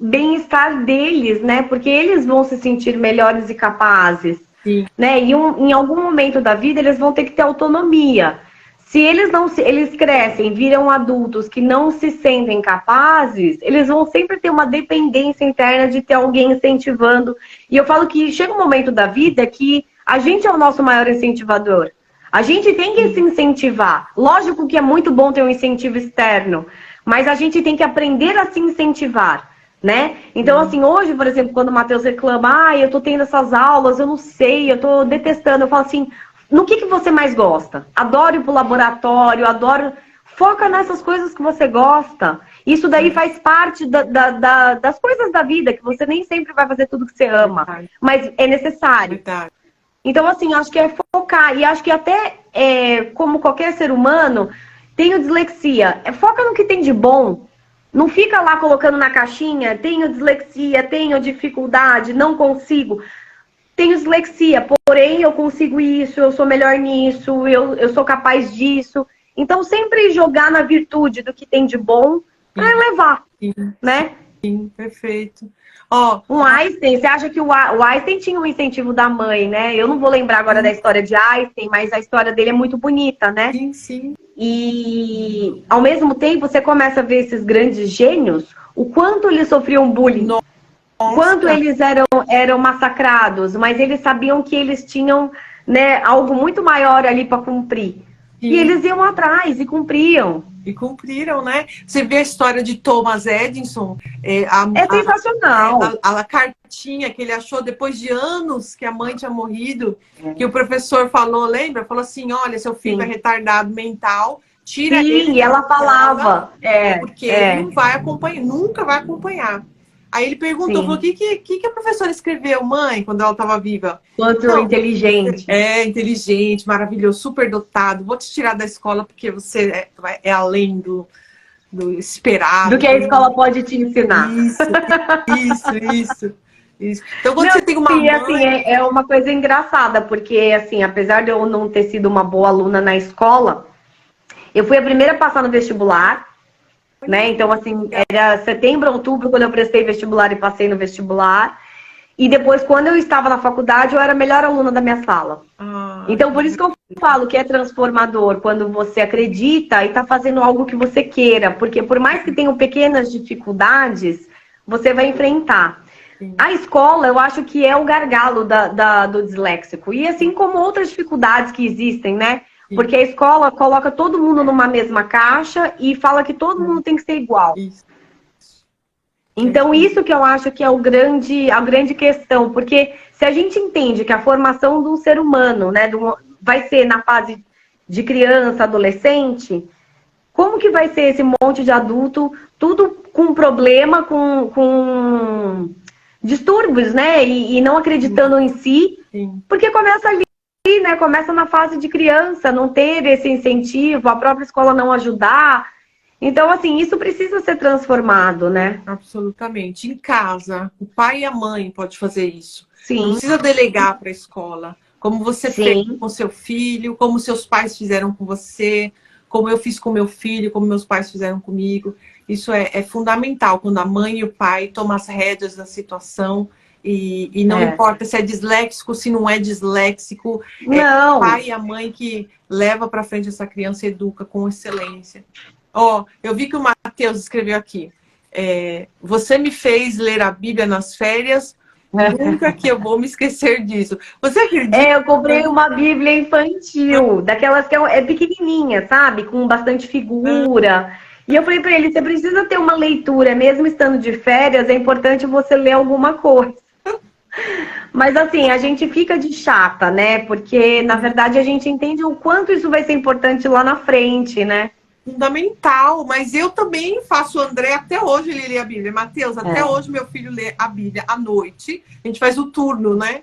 bem-estar deles, né? Porque eles vão se sentir melhores e capazes. Sim. Né? E em algum momento da vida eles vão ter que ter autonomia. Se eles crescem, viram adultos que não se sentem capazes, eles vão sempre ter uma dependência interna de ter alguém incentivando. E eu falo que chega um momento da vida que a gente é o nosso maior incentivador. A gente tem que se incentivar. Lógico que é muito bom ter um incentivo externo, mas a gente tem que aprender a se incentivar, né? Então, assim, hoje, por exemplo, quando o Matheus reclama, eu tô tendo essas aulas, eu não sei, eu tô detestando, eu falo assim, no que você mais gosta? Adoro ir pro laboratório, adoro... Foca nessas coisas que você gosta. Isso daí faz parte das coisas da vida, que você nem sempre vai fazer tudo que você ama. Mas é necessário. Então, assim, acho que é focar. E acho que até, como qualquer ser humano, tenho dislexia. Foca no que tem de bom. Não fica lá colocando na caixinha, tenho dislexia, tenho dificuldade, não consigo. Tenho dislexia, porém eu consigo isso, eu sou melhor nisso, eu sou capaz disso. Então, sempre jogar na virtude do que tem de bom para elevar, né? Sim, perfeito. Um Einstein, você acha que o Einstein tinha um incentivo da mãe, né? Eu não vou lembrar agora da história de Einstein, mas a história dele é muito bonita, né? Sim, sim. E, ao mesmo tempo, você começa a ver esses grandes gênios, o quanto eles sofriam bullying. Quanto eles eram massacrados, mas eles sabiam que eles tinham, né, algo muito maior ali para cumprir. Sim. E eles iam atrás e cumpriam. E cumpriram, né? Você vê a história de Thomas Edison, É sensacional. a cartinha que ele achou depois de anos que a mãe tinha morrido, que o professor falou, lembra? Falou assim, olha, seu filho é retardado mental, tira ele Sim, ela falava. porque ele não vai acompanhar, nunca vai acompanhar. Aí ele perguntou, falou, o que a professora escreveu, mãe, quando ela estava viva? Quanto inteligente. Inteligente, maravilhoso, super dotado. Vou te tirar da escola porque você é além do esperado. Do que a escola pode te ensinar. Isso. Então, quando você tem uma mãe... assim, é uma coisa engraçada, porque, assim, apesar de eu não ter sido uma boa aluna na escola, eu fui a primeira a passar no vestibular, né? Então, assim, era setembro, outubro, quando eu prestei vestibular e passei no vestibular. E depois, quando eu estava na faculdade, eu era a melhor aluna da minha sala. Então, por isso que eu falo que é transformador, quando você acredita e está fazendo algo que você queira. Porque por mais que tenham pequenas dificuldades, você vai enfrentar. A escola, eu acho que é o gargalo do disléxico. E assim como outras dificuldades que existem, né? Porque a escola coloca todo mundo numa mesma caixa e fala que todo mundo tem que ser igual. Então, isso que eu acho que é a grande questão. Porque se a gente entende que a formação de um ser humano, né, vai ser na fase de criança, adolescente, como que vai ser esse monte de adulto, tudo com problema, com distúrbios, né? E não acreditando em si, porque começa ali, né? Começa na fase de criança, não ter esse incentivo, a própria escola não ajudar. Então, assim, isso precisa ser transformado, né? Absolutamente. Em casa, o pai e a mãe podem fazer isso. Sim. Não precisa delegar para a escola. Como você fez com seu filho, como seus pais fizeram com você, como eu fiz com meu filho, como meus pais fizeram comigo. Isso é fundamental, quando a mãe e o pai tomam as rédeas da situação e não importa se é disléxico, se não é disléxico. É o pai e a mãe que leva para frente essa criança e educa com excelência. Eu vi que o Matheus escreveu aqui. Você me fez ler a Bíblia nas férias, nunca que eu vou me esquecer disso. Você acredita? Eu comprei uma Bíblia infantil, daquelas que é pequenininha, sabe? Com bastante figura. E eu falei pra ele, você precisa ter uma leitura, mesmo estando de férias, é importante você ler alguma coisa. Mas assim, a gente fica de chata, né? Porque, na verdade, a gente entende o quanto isso vai ser importante lá na frente, né? Fundamental, mas eu também faço o André até hoje, ele lê a Bíblia. Mateus, até hoje meu filho lê a Bíblia à noite. A gente faz o turno, né?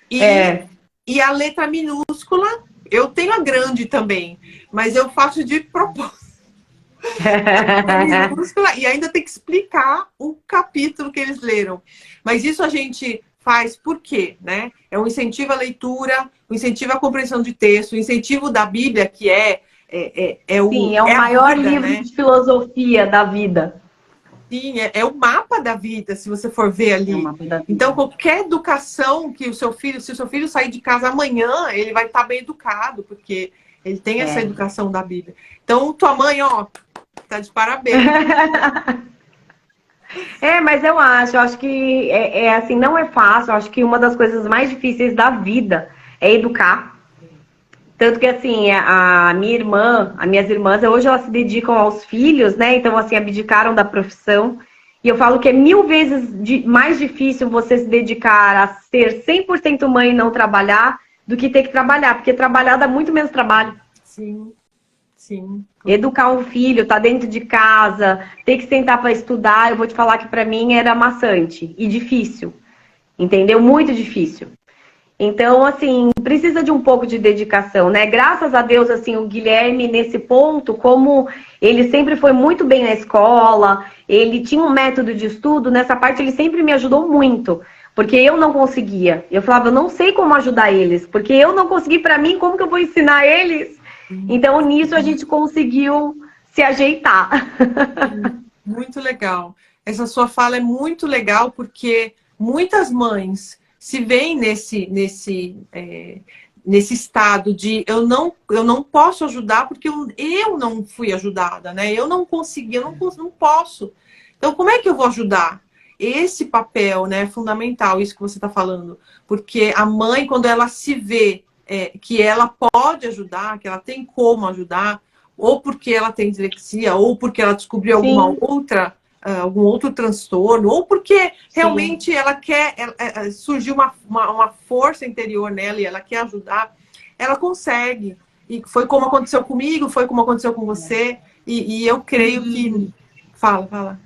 E a letra minúscula, eu tenho a grande também, mas eu faço de propósito. Minúscula, e ainda tem que explicar o capítulo que eles leram. Mas isso a gente faz por quê, né? É um incentivo à leitura, um incentivo à compreensão de texto, um incentivo da Bíblia, que o maior livro, né, de filosofia da vida. Sim, é o mapa da vida, se você for ver ali. Então, qualquer educação que se o seu filho sair de casa amanhã, ele vai estar bem educado, porque ele tem essa educação da Bíblia. Então, tua mãe, tá de parabéns. Mas eu acho que assim, não é fácil. Eu acho que uma das coisas mais difíceis da vida é educar. Tanto que, assim, as minhas irmãs, hoje elas se dedicam aos filhos, né? Então, assim, abdicaram da profissão. E eu falo que é 1000 vezes mais difícil você se dedicar a ser 100% mãe e não trabalhar do que ter que trabalhar. Porque trabalhar dá muito menos trabalho. Sim. Educar um filho, tá dentro de casa, ter que sentar para estudar, eu vou te falar que para mim era maçante e difícil. Entendeu? Muito difícil. Então, assim, precisa de um pouco de dedicação, né? Graças a Deus, assim, o Guilherme, nesse ponto, como ele sempre foi muito bem na escola, ele tinha um método de estudo, nessa parte ele sempre me ajudou muito, porque eu não conseguia. Eu falava, eu não sei como ajudar eles, porque eu não consegui para mim, como que eu vou ensinar eles? Então, nisso a gente conseguiu se ajeitar. Muito legal. Essa sua fala é muito legal, porque muitas mães se veem nesse estado de eu não posso ajudar porque eu não fui ajudada, né? Eu não consegui, eu não posso. Então, como é que eu vou ajudar? Esse papel, né, é fundamental, isso que você está falando. Porque a mãe, quando ela se vê que ela pode ajudar, que ela tem como ajudar, ou porque ela tem dislexia, ou porque ela descobriu alguma outra, algum outro transtorno, ou porque realmente ela quer, surgiu uma força interior nela e ela quer ajudar, ela consegue. E foi como aconteceu comigo, foi como aconteceu com você, e eu creio que... Fala.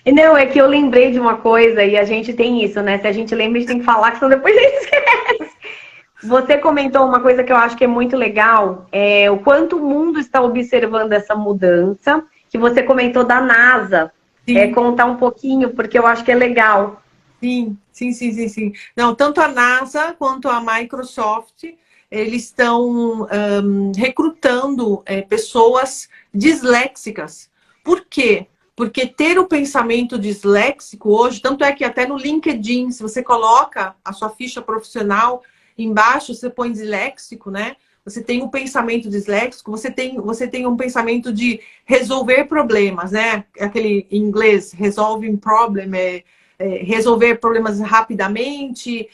Não, é que eu lembrei de uma coisa, e a gente tem isso, né? Se a gente lembra, a gente tem que falar, que senão depois a gente esquece. Você comentou uma coisa que eu acho que é muito legal, o quanto o mundo está observando essa mudança, que você comentou da NASA. Contar um pouquinho, porque eu acho que é legal. Sim. Não, tanto a NASA quanto a Microsoft, eles estão recrutando pessoas disléxicas. Por quê? Porque ter o pensamento disléxico hoje, tanto é que até no LinkedIn, se você coloca a sua ficha profissional, embaixo você põe disléxico, né? Você tem um pensamento disléxico, você tem um pensamento de resolver problemas, né? Aquele em inglês, resolving problem, resolver problemas rapidamente,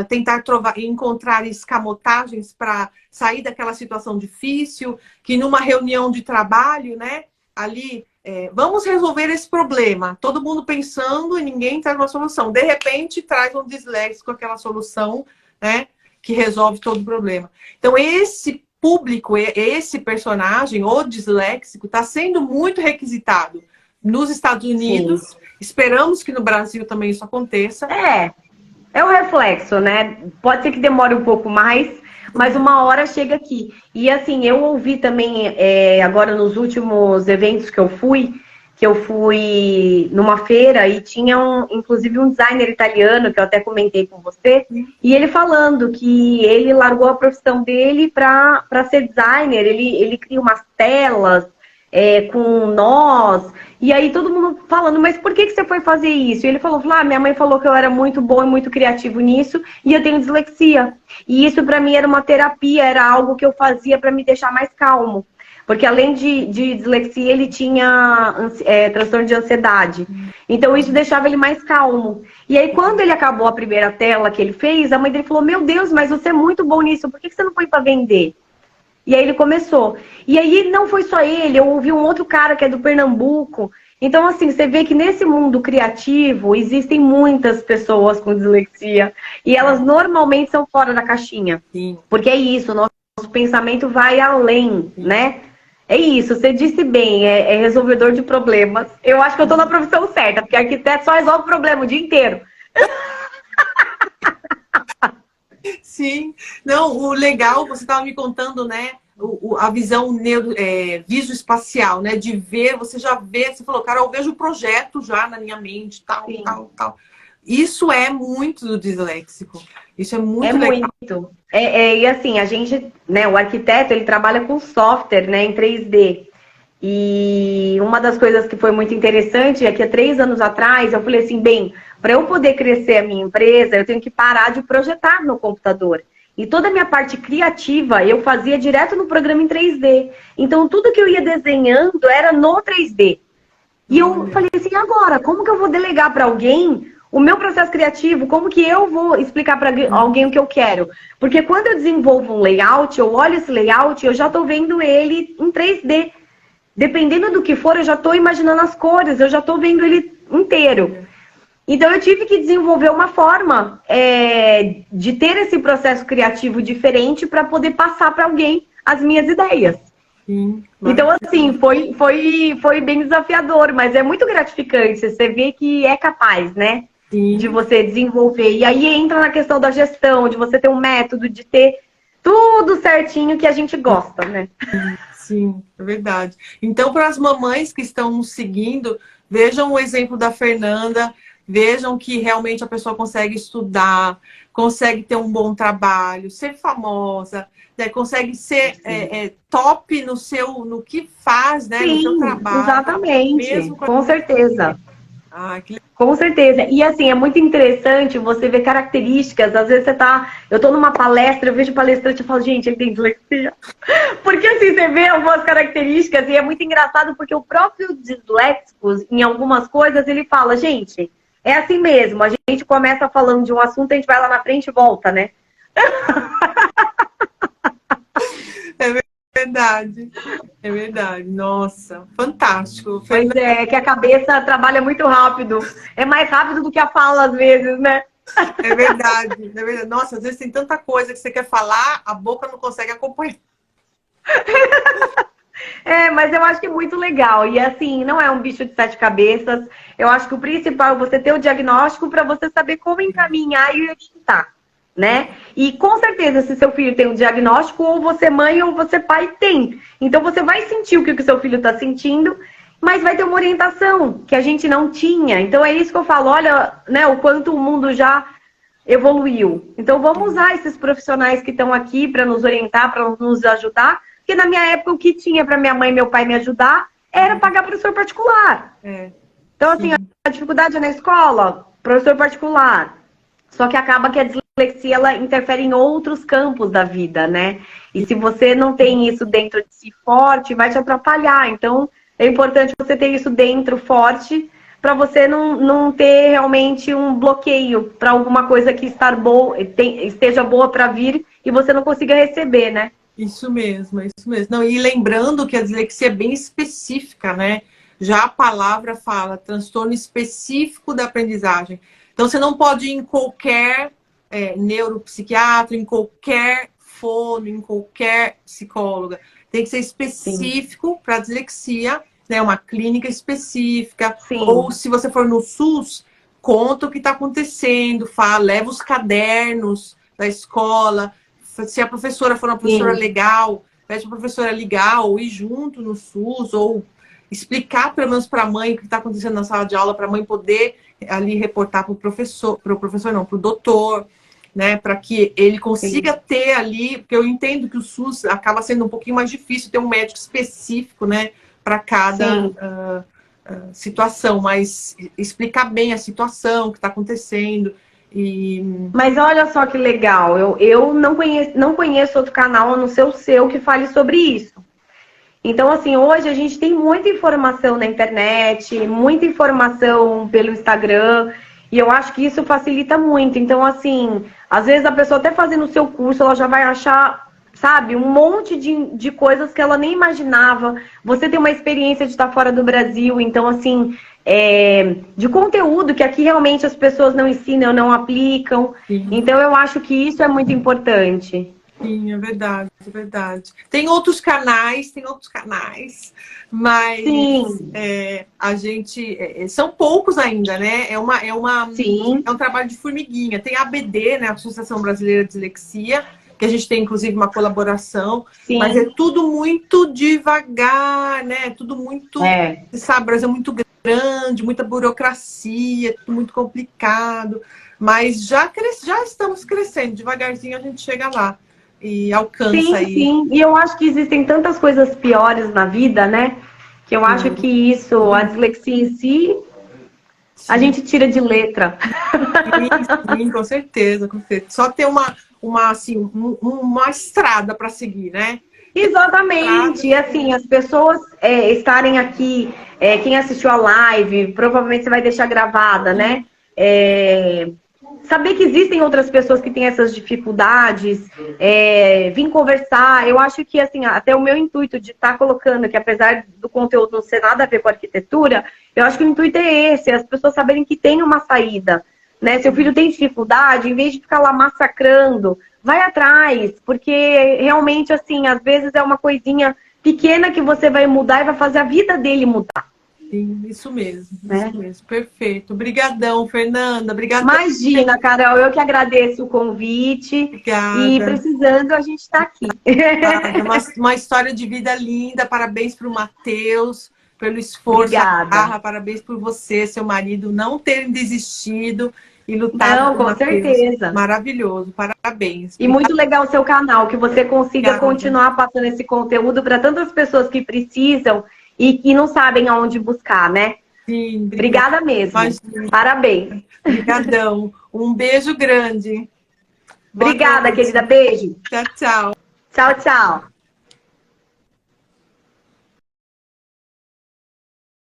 tentar encontrar escamotagens para sair daquela situação difícil, que numa reunião de trabalho, né? Ali, vamos resolver esse problema. Todo mundo pensando e ninguém traz uma solução. De repente, traz um disléxico aquela solução, né? Que resolve todo o problema. Então, esse público, esse personagem, o disléxico, está sendo muito requisitado nos Estados Unidos. Sim. Esperamos que no Brasil também isso aconteça. É o reflexo, né? Pode ser que demore um pouco mais, mas uma hora chega aqui. E assim, eu ouvi também, agora nos últimos eventos que eu fui numa feira e tinha inclusive um designer italiano, que eu até comentei com você, e ele falando que ele largou a profissão dele para ser designer, ele cria umas telas com nós, e aí todo mundo falando, mas por que você foi fazer isso? E ele falou, minha mãe falou que eu era muito bom e muito criativo nisso, e eu tenho dislexia. E isso para mim era uma terapia, era algo que eu fazia para me deixar mais calmo. Porque além de dislexia, ele tinha transtorno de ansiedade. Então isso deixava ele mais calmo. E aí quando ele acabou a primeira tela que ele fez, a mãe dele falou, meu Deus, mas você é muito bom nisso, por que você não foi para vender? E aí ele começou. E aí não foi só ele, eu ouvi um outro cara que é do Pernambuco. Então assim, você vê que nesse mundo criativo existem muitas pessoas com dislexia. E elas normalmente são fora da caixinha. Sim. Porque é isso, o nosso pensamento vai além, né? É isso, você disse bem, é resolvedor de problemas. Eu acho que eu tô na profissão certa, porque arquiteto só resolve problema o dia inteiro. Sim. Não, o legal, você estava me contando, né? A visão visoespacial, né? De ver, você já vê, você falou, cara, eu vejo o projeto já na minha mente, tal. Isso é muito do disléxico. Isso é muito legal. Muito. E assim, a gente, né, o arquiteto, ele trabalha com software, né, em 3D. E uma das coisas que foi muito interessante é que há 3 anos atrás eu falei assim, para eu poder crescer a minha empresa, eu tenho que parar de projetar no computador. E toda a minha parte criativa eu fazia direto no programa em 3D. Então tudo que eu ia desenhando era no 3D. E eu falei assim, agora, como que eu vou delegar para alguém o meu processo criativo? Como que eu vou explicar para alguém o que eu quero? Porque quando eu desenvolvo um layout, eu olho esse layout, eu já estou vendo ele em 3D. Dependendo do que for, eu já estou imaginando as cores, eu já estou vendo ele inteiro. Então eu tive que desenvolver uma forma de ter esse processo criativo diferente para poder passar para alguém as minhas ideias. Sim, então, assim, foi bem desafiador, mas é muito gratificante. Você vê que é capaz, né? Sim. De você desenvolver. E aí entra na questão da gestão, de você ter um método, de ter tudo certinho que a gente gosta, né? Sim, é verdade. Então, para as mamães que estão nos seguindo, vejam o exemplo da Fernanda, vejam que realmente a pessoa consegue estudar, consegue ter um bom trabalho, ser famosa, né? Consegue ser top no que faz, né? Sim, no seu trabalho. Exatamente, Mesmo com certeza. Que... Com certeza. E assim, é muito interessante você ver características. Às vezes eu tô numa palestra, eu vejo palestrante e falo, gente, ele tem dislexia. Porque assim, você vê algumas características e é muito engraçado porque o próprio disléxico, em algumas coisas, ele fala, gente, é assim mesmo. A gente começa falando de um assunto, a gente vai lá na frente e volta, né? É verdade. É verdade. Nossa, fantástico. Pois é, que a cabeça trabalha muito rápido. É mais rápido do que a fala, às vezes, né? É verdade, é verdade. Nossa, às vezes tem tanta coisa que você quer falar, a boca não consegue acompanhar. É, mas eu acho que é muito legal. E assim, não é um bicho de sete cabeças. Eu acho que o principal é você ter o diagnóstico para você saber como encaminhar e orientar, né? E com certeza, se seu filho tem um diagnóstico, ou você mãe ou você pai tem. Então você vai sentir o que o seu filho está sentindo, mas vai ter uma orientação que a gente não tinha. Então é isso que eu falo, olha, né, o quanto o mundo já evoluiu. Então vamos usar esses profissionais que estão aqui para nos orientar, para nos ajudar. Porque na minha época o que tinha para minha mãe e meu pai me ajudar era pagar professor particular. Então, assim, a dificuldade é na escola, professor particular. Só que acaba que a dislexia ela interfere em outros campos da vida, né? E se você não tem isso dentro de si forte, vai te atrapalhar. Então, é importante você ter isso dentro forte para você não ter realmente um bloqueio para alguma coisa que esteja boa para vir e você não consiga receber, né? Isso mesmo, é isso mesmo. Não, e lembrando que a dislexia é bem específica, né? Já a palavra fala transtorno específico da aprendizagem. Então, você não pode ir em qualquer neuropsiquiatra, em qualquer fono, em qualquer psicóloga. Tem que ser específico para dislexia, né? Uma clínica específica. Sim. Ou se você for no SUS, conta o que está acontecendo, fala, leva os cadernos da escola. Se a professora for uma professora legal, pede a professora ligar ou ir junto no SUS, ou explicar pelo menos para a mãe o que está acontecendo na sala de aula, para a mãe poder ali reportar para o professor não, para o doutor, né? Para que ele consiga ter ali, porque eu entendo que o SUS acaba sendo um pouquinho mais difícil ter um médico específico, né? Para cada situação, mas explicar bem a situação, o que está acontecendo. Mas olha só que legal, eu não conheço outro canal a não ser o seu que fale sobre isso. Então, assim, hoje a gente tem muita informação na internet, muita informação pelo Instagram, e eu acho que isso facilita muito. Então, assim, às vezes a pessoa até fazendo o seu curso, ela já vai achar, sabe, um monte de coisas que ela nem imaginava. Você tem uma experiência de estar fora do Brasil, então, assim, de conteúdo que aqui realmente as pessoas não ensinam, não aplicam. Sim. Então, eu acho que isso é muito importante. Sim, é verdade, é verdade. Tem outros canais, mas a gente... são poucos ainda, né? É um trabalho de formiguinha. Tem a ABD, né? A Associação Brasileira de Dislexia, que a gente tem, inclusive, uma colaboração. Sim. Mas é tudo muito devagar, né? Tudo muito... Sabe, o Brasil é muito grande, muita burocracia, tudo muito complicado. Mas já estamos crescendo. Devagarzinho a gente chega lá. E alcança aí. Sim, e eu acho que existem tantas coisas piores na vida, né? Que eu acho que isso, a dislexia em si, a gente tira de letra. Sim, com certeza, com certeza. Só ter uma estrada para seguir, né? Exatamente. E assim, as pessoas estarem aqui, quem assistiu a live, provavelmente você vai deixar gravada, né? Saber que existem outras pessoas que têm essas dificuldades, vir conversar. Eu acho que, assim, até o meu intuito de estar colocando, que apesar do conteúdo não ser nada a ver com arquitetura, eu acho que o intuito é esse, as pessoas saberem que tem uma saída, né? Seu filho tem dificuldade, em vez de ficar lá massacrando, vai atrás, porque realmente, assim, às vezes é uma coisinha pequena que você vai mudar e vai fazer a vida dele mudar. Sim, isso mesmo, perfeito. Obrigadão, Fernanda. Obrigadão. Imagina, Carol, eu que agradeço o convite. Obrigada. E precisando, a gente está aqui. Uma história de vida linda. Parabéns para o Matheus, pelo esforço, a garra. Parabéns por você, seu marido, não terem desistido e lutado. Não, com certeza. Maravilhoso, parabéns. E muito legal o seu canal, que você consiga continuar passando esse conteúdo para tantas pessoas que precisam e que não sabem aonde buscar, né? Sim. Obrigada mesmo. Imagina. Parabéns. Obrigadão. Um beijo grande. Obrigada, querida. Beijo. Tchau, tchau. Tchau, tchau.